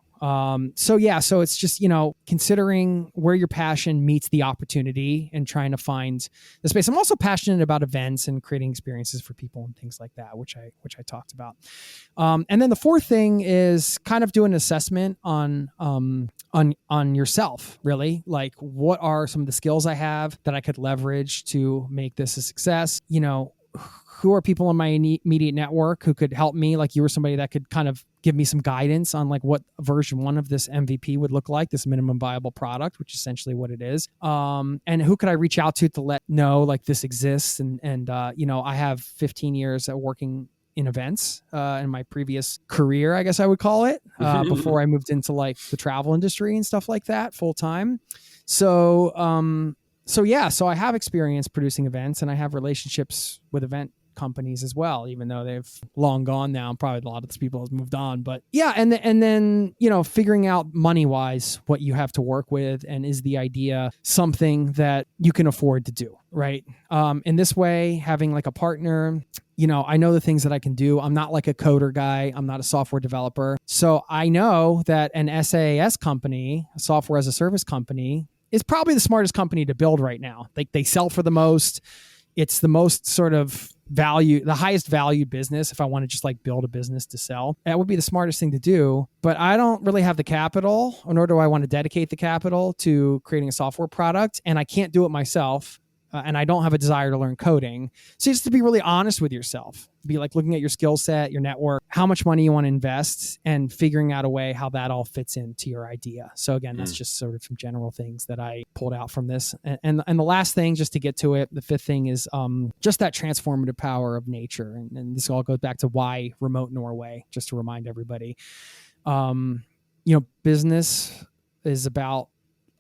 B: So it's just, considering where your passion meets the opportunity and trying to find the space. I'm also passionate about events and creating experiences for people and things like that, which I talked about. And then the fourth thing is kind of do an assessment on yourself, really. Like, what are some of the skills I have that I could leverage to make this a success? Who are people in my immediate network who could help me? Like, you were somebody that could kind of give me some guidance on like what version 1 of this MVP would look like, this minimum viable product, which is essentially what it is. And who could I reach out to let know like this exists? And I have 15 years of working in events in my previous career, I guess I would call it, before I moved into like the travel industry and stuff like that full time. So I have experience producing events, and I have relationships with event companies as well, even though they've long gone now. Probably a lot of these people have moved on, but yeah. And then, figuring out money wise what you have to work with, and is the idea something that you can afford to do, right? In this way, having like a partner, I know the things that I can do. I'm not like a coder guy. I'm not a software developer. So I know that an SaaS company, a software as a service company, is probably the smartest company to build right now. They sell for the most. It's the most sort of value, the highest value business. If I want to just like build a business to sell, that would be the smartest thing to do. But I don't really have the capital, nor do I want to dedicate the capital to creating a software product. And I can't do it myself. And I don't have a desire to learn coding. So just to be really honest with yourself, be like looking at your skill set, your network, how much money you want to invest, and figuring out a way how that all fits into your idea. So again, that's just sort of some general things that I pulled out from this. And the last thing, just to get to it, the fifth thing is just that transformative power of nature. And this all goes back to why remote Norway, just to remind everybody. Business is about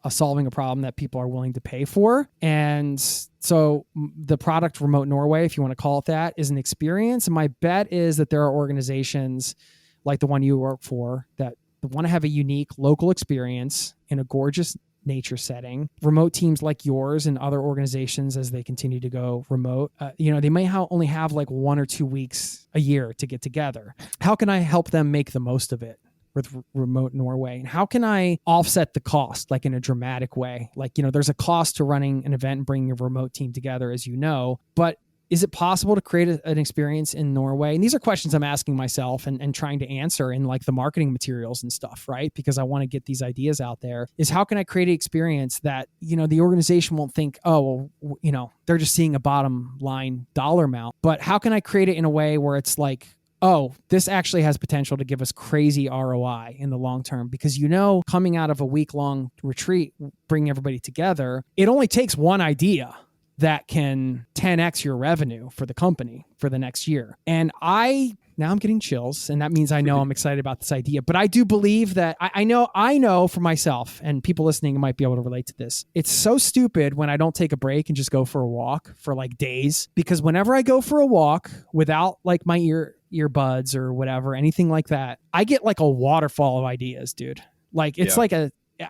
B: solving a problem that people are willing to pay for. And so the product Remote Norway, if you want to call it that, is an experience. And my bet is that there are organizations like the one you work for that want to have a unique local experience in a gorgeous nature setting. Remote teams like yours and other organizations, as they continue to go remote, they may only have like 1 or 2 weeks a year to get together. How can I help them make the most of it with Remote Norway? And how can I offset the cost, like in a dramatic way? Like, there's a cost to running an event and bringing a remote team together, as you know, but is it possible to create an experience in Norway? And these are questions I'm asking myself and trying to answer in like the marketing materials and stuff, right? Because I want to get these ideas out there, is how can I create an experience that, the organization won't think, oh, well, they're just seeing a bottom line dollar amount, but how can I create it in a way where it's like, oh, this actually has potential to give us crazy ROI in the long term? Because, coming out of a week-long retreat, bringing everybody together, it only takes one idea that can 10x your revenue for the company for the next year. And now I'm getting chills, and that means I know I'm excited about this idea. But I do believe that I know for myself, and people listening might be able to relate to this. It's so stupid when I don't take a break and just go for a walk for like days, because whenever I go for a walk without like my earbuds or whatever, anything like that, I get like a waterfall of ideas, dude. Like it's like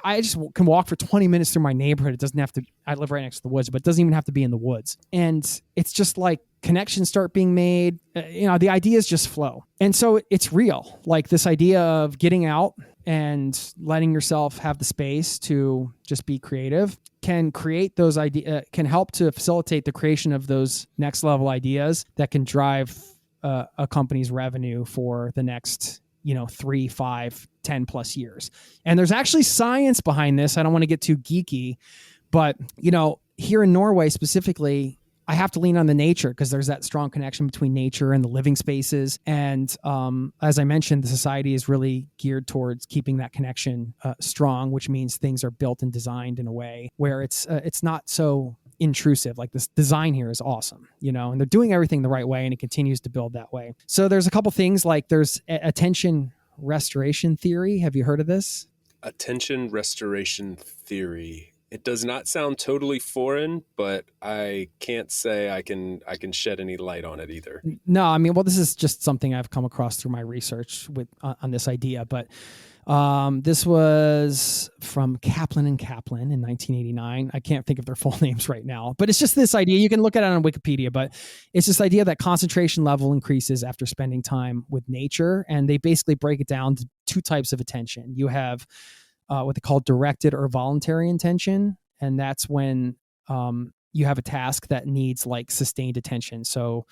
B: I just can walk for 20 minutes through my neighborhood. It doesn't have to, I live right next to the woods, but it doesn't even have to be in the woods. And it's just like connections start being made. The ideas just flow. And so it's real. Like this idea of getting out and letting yourself have the space to just be creative can create those ideas, can help to facilitate the creation of those next level ideas that can drive a company's revenue for the next 3, 5, 10 plus years. And there's actually science behind this. I don't want to get too geeky, but here in Norway specifically, I have to lean on the nature because there's that strong connection between nature and the living spaces. And as I mentioned, the society is really geared towards keeping that connection strong, which means things are built and designed in a way where it's not so intrusive. Like, this design here is awesome, and they're doing everything the right way, and it continues to build that way. So there's a couple things, like there's attention restoration theory. Have you heard of this?
A: Attention restoration theory. It does not sound totally foreign, but I can't say I can shed any light on it either.
B: No, I mean, well, this is just something I've come across through my research on this idea. But this was from Kaplan and Kaplan in 1989. I can't think of their full names right now, but it's just this idea. You can look at it on Wikipedia, but it's this idea that concentration level increases after spending time with nature. And they basically break it down to two types of attention. You have what they call directed or voluntary intention. And that's when you have a task that needs like sustained attention. So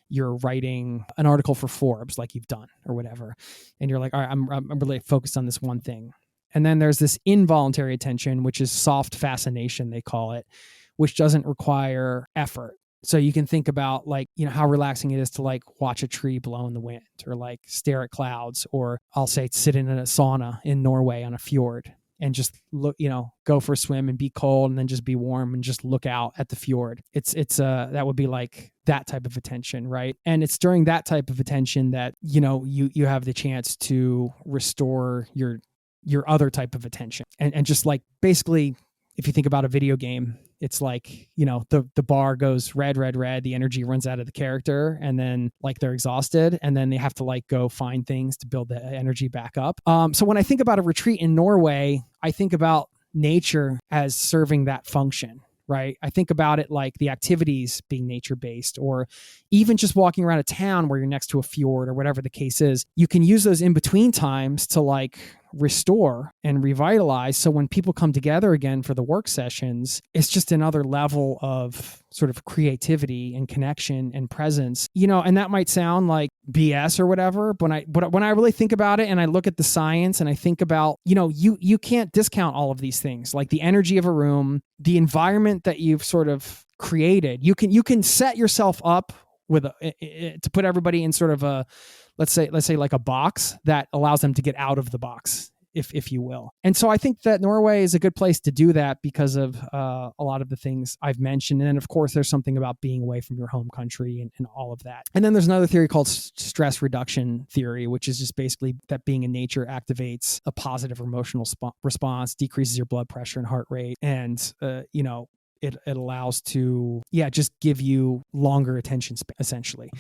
B: you're writing an article for Forbes, like you've done or whatever. And you're like, all right, I'm really focused on this one thing. And then there's this involuntary attention, which is soft fascination, they call it, which doesn't require effort. So you can think about like, how relaxing it is to like watch a tree blow in the wind, or like stare at clouds, or I'll say sit in a sauna in Norway on a fjord and just look, go for a swim and be cold and then just be warm and just look out at the fjord. It's that would be like that type of attention, right? And it's during that type of attention that, you have the chance to restore your other type of attention. And just like, basically, if you think about a video game, it's like, the bar goes red, the energy runs out of the character, and then like they're exhausted, and then they have to like go find things to build the energy back up. So when I think about a retreat in Norway, I think about nature as serving that function, right? I think about it like the activities being nature-based, or even just walking around a town where you're next to a fjord or whatever the case is. You can use those in-between times to like restore and revitalize. So when people come together again for the work sessions, it's just another level of sort of creativity and connection and presence, and that might sound like BS or whatever, but when I really think about it and I look at the science and I think about, you can't discount all of these things, like the energy of a room, the environment that you've sort of created. You can set yourself up with to put everybody in sort of a, let's say like a box that allows them to get out of the box, if you will. And so I think that Norway is a good place to do that because of a lot of the things I've mentioned. And then of course there's something about being away from your home country and all of that. And then there's another theory called stress reduction theory, which is just basically that being in nature activates a positive emotional response, decreases your blood pressure and heart rate. And, it allows to, just give you longer attention span, essentially.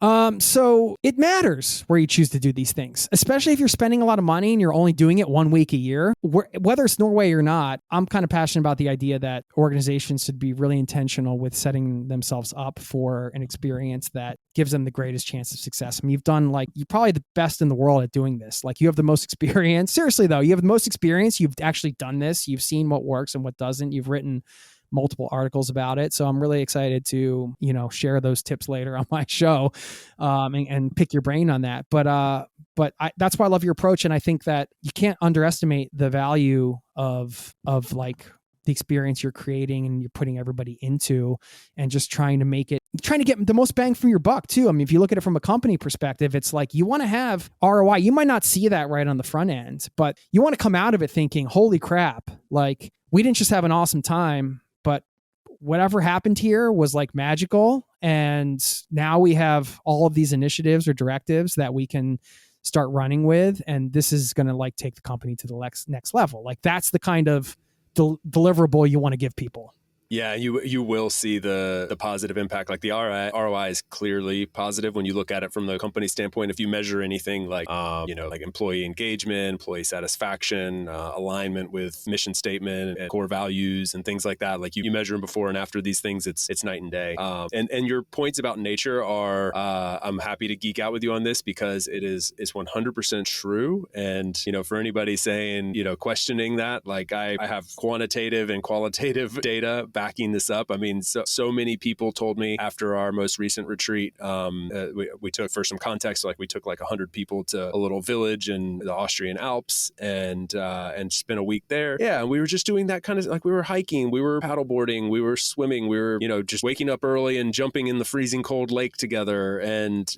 B: So it matters where you choose to do these things, especially if you're spending a lot of money and you're only doing it 1 week a year. Whether it's Norway or not, I'm kind of passionate about the idea that organizations should be really intentional with setting themselves up for an experience that gives them the greatest chance of success. I mean, you're probably the best in the world at doing this. Like, you have the most experience. Seriously though, you have the most experience. You've actually done this. You've seen what works and what doesn't. You've written multiple articles about it. So I'm really excited to, share those tips later on my show, and pick your brain on that. But that's why I love your approach. And I think that you can't underestimate the value of like the experience you're creating and you're putting everybody into, and just trying to get the most bang for your buck too. I mean, if you look at it from a company perspective, it's like you want to have ROI. You might not see that right on the front end, but you want to come out of it thinking, holy crap, like we didn't just have an awesome time, but whatever happened here was like magical. And now we have all of these initiatives or directives that we can start running with. And this is going to like take the company to the next level. Like, that's the kind of deliverable you want to give people.
A: Yeah, you will see the positive impact. Like the ROI is clearly positive when you look at it from the company standpoint. If you measure anything like like employee engagement, employee satisfaction, alignment with mission statement and core values and things like that, like you measure them before and after these things, it's night and day. And your points about nature are I'm happy to geek out with you on this because it's 100% true. And for anybody saying questioning that, like I have quantitative and qualitative data backing this up. I mean, so many people told me after our most recent retreat, we took, for some context, like we took like 100 people to a little village in the Austrian Alps and spent a week there. Yeah, and we were just doing that kind of, like, we were hiking, we were paddleboarding, we were swimming, we were just waking up early and jumping in the freezing cold lake together, and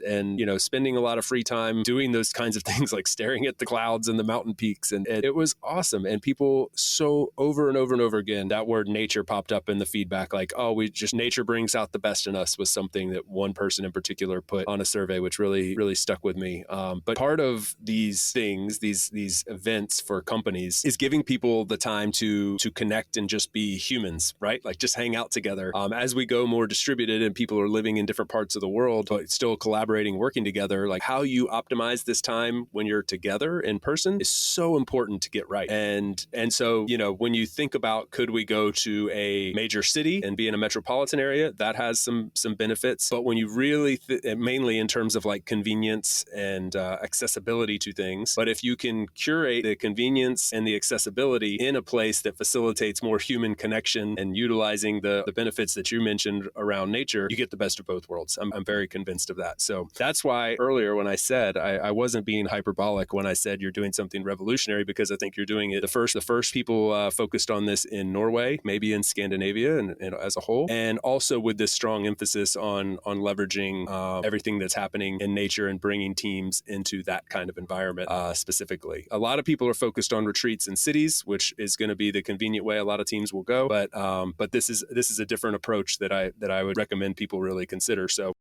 A: spending a lot of free time doing those kinds of things, like staring at the clouds and the mountain peaks, and it was awesome. And people, so over and over and over again, that word nature popped up in the feedback, like, oh, nature brings out the best in us, was something that one person in particular put on a survey, which really stuck with me. But part of these things, these events for companies, is giving people the time to connect and just be humans, right? Like just hang out together. As we go more distributed and people are living in different parts of the world, but still collaborating, working together, like how you optimize this time when you're together in person is so important to get right. And so, when you think about, could we go to a major city and be in a metropolitan area, that has some benefits. But when you really, mainly in terms of like convenience and accessibility to things, but if you can curate the convenience and the accessibility in a place that facilitates more human connection and utilizing the benefits that you mentioned around nature, you get the best of both worlds. I'm very convinced of that. So that's why earlier when I said, I wasn't being hyperbolic when I said you're doing something revolutionary, because I think you're doing it. The first people focused on this in Norway, maybe in Scandinavia and as a whole, and also with this strong emphasis on leveraging everything that's happening in nature and bringing teams into that kind of environment specifically. A lot of people are focused on retreats in cities, which is going to be the convenient way a lot of teams will go. But this is a different approach that I would recommend people really consider. So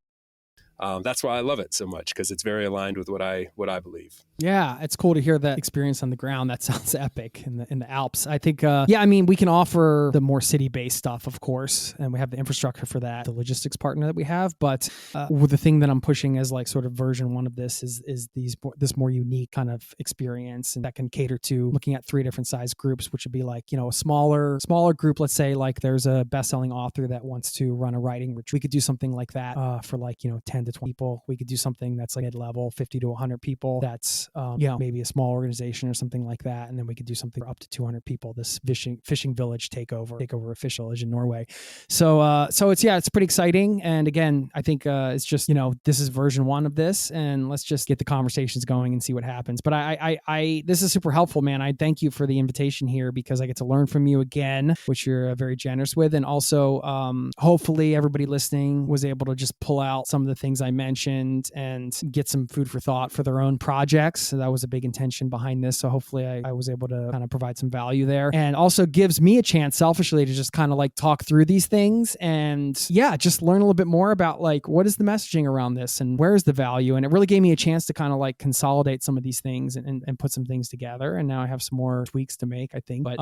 A: that's why I love it so much, because it's very aligned with what I believe.
B: Yeah, it's cool to hear that experience on the ground. That sounds epic in the Alps. I think, I mean, we can offer the more city-based stuff, of course, and we have the infrastructure for that, the logistics partner that we have. But the thing that I'm pushing as like sort of version one of this is this more unique kind of experience, and that can cater to looking at 3 different size groups, which would be like, a smaller group. Let's say like there's a best-selling author that wants to run a writing retreat. We could do something like that for like 10 to 20 people. We could do something that's like mid-level, 50 to 100 people. That's maybe a small organization or something like that. And then we could do something for up to 200 people, this fishing village takeover a fish village in Norway. So it's pretty exciting. And again, I think it's just, this is version 1 of this, and let's just get the conversations going and see what happens. But I this is super helpful, man. I thank you for the invitation here, because I get to learn from you again, which you're very generous with. And also, hopefully everybody listening was able to just pull out some of the things I mentioned and get some food for thought for their own projects. So that was a big intention behind this. So hopefully I was able to kind of provide some value there, and also gives me a chance selfishly to just kind of like talk through these things and just learn a little bit more about like, what is the messaging around this and where's the value. And it really gave me a chance to kind of like consolidate some of these things and put some things together. And now I have some more tweaks to make, I think, but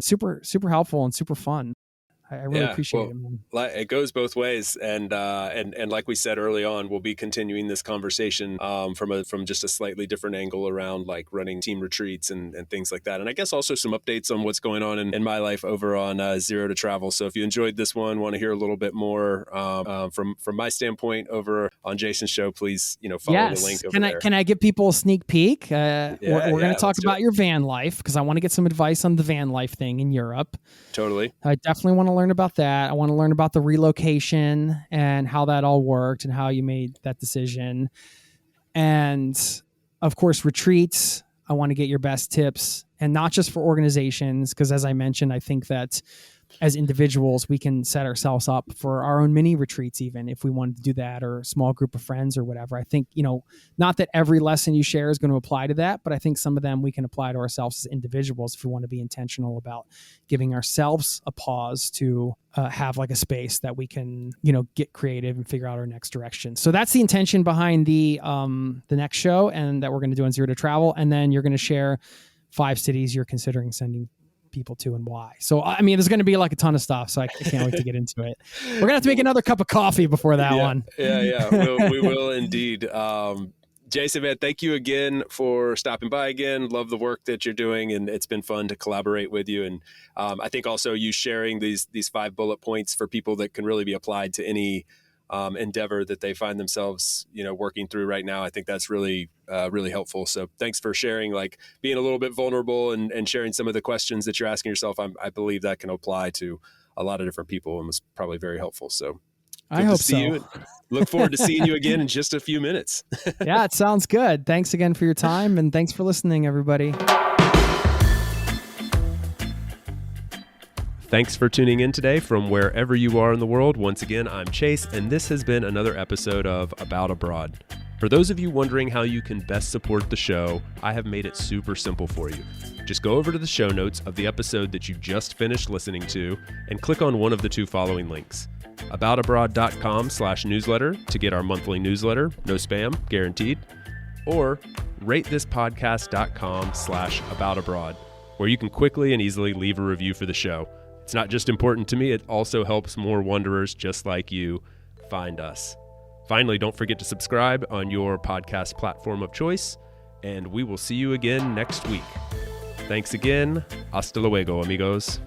B: super, super helpful and super fun. I really appreciate it, man.
A: It goes both ways, and like we said early on, we'll be continuing this conversation from just a slightly different angle around like running team retreats and things like that. And I guess also some updates on what's going on in my life over on Zero to Travel. So if you enjoyed this one, want to hear a little bit more from my standpoint over on Jason's show, please follow the link over there.
B: Can I give people a sneak peek? We're going to talk about your van life, because I want to get some advice on the van life thing in Europe.
A: Totally.
B: I definitely want to learn about that. I want to learn about the relocation and how that all worked and how you made that decision. And of course, retreats. I want to get your best tips, and not just for organizations, because as I mentioned, I think that as individuals, we can set ourselves up for our own mini retreats, even if we wanted to do that, or a small group of friends or whatever. I think, not that every lesson you share is going to apply to that, but I think some of them we can apply to ourselves as individuals if we want to be intentional about giving ourselves a pause to have like a space that we can, get creative and figure out our next direction. So that's the intention behind the next show, and that we're going to do on Zero to Travel. And then you're going to share 5 cities you're considering sending people to and why. So, I mean, there's going to be like a ton of stuff. So I can't wait to get into it. We're going to have to make another cup of coffee before that one.
A: Yeah. We will indeed. Jason, man, thank you again for stopping by again. Love the work that you're doing, and it's been fun to collaborate with you. And I think also you sharing these 5 bullet points for people that can really be applied to any endeavor that they find themselves, working through right now. I think that's really, really helpful. So thanks for sharing, like being a little bit vulnerable and sharing some of the questions that you're asking yourself. I believe that can apply to a lot of different people and was probably very helpful. So
B: I hope so.
A: Look forward to seeing you again in just a few minutes.
B: Yeah, it sounds good. Thanks again for your time, and thanks for listening, everybody.
A: Thanks for tuning in today from wherever you are in the world. Once again, I'm Chase, and this has been another episode of About Abroad. For those of you wondering how you can best support the show, I have made it super simple for you. Just go over to the show notes of the episode that you just finished listening to and click on one of the 2 following links. aboutabroad.com/newsletter to get our monthly newsletter, no spam, guaranteed, or ratethispodcast.com/aboutabroad, where you can quickly and easily leave a review for the show. It's not just important to me, it also helps more wanderers just like you find us. Finally, don't forget to subscribe on your podcast platform of choice, and we will see you again next week. Thanks again. Hasta luego, amigos.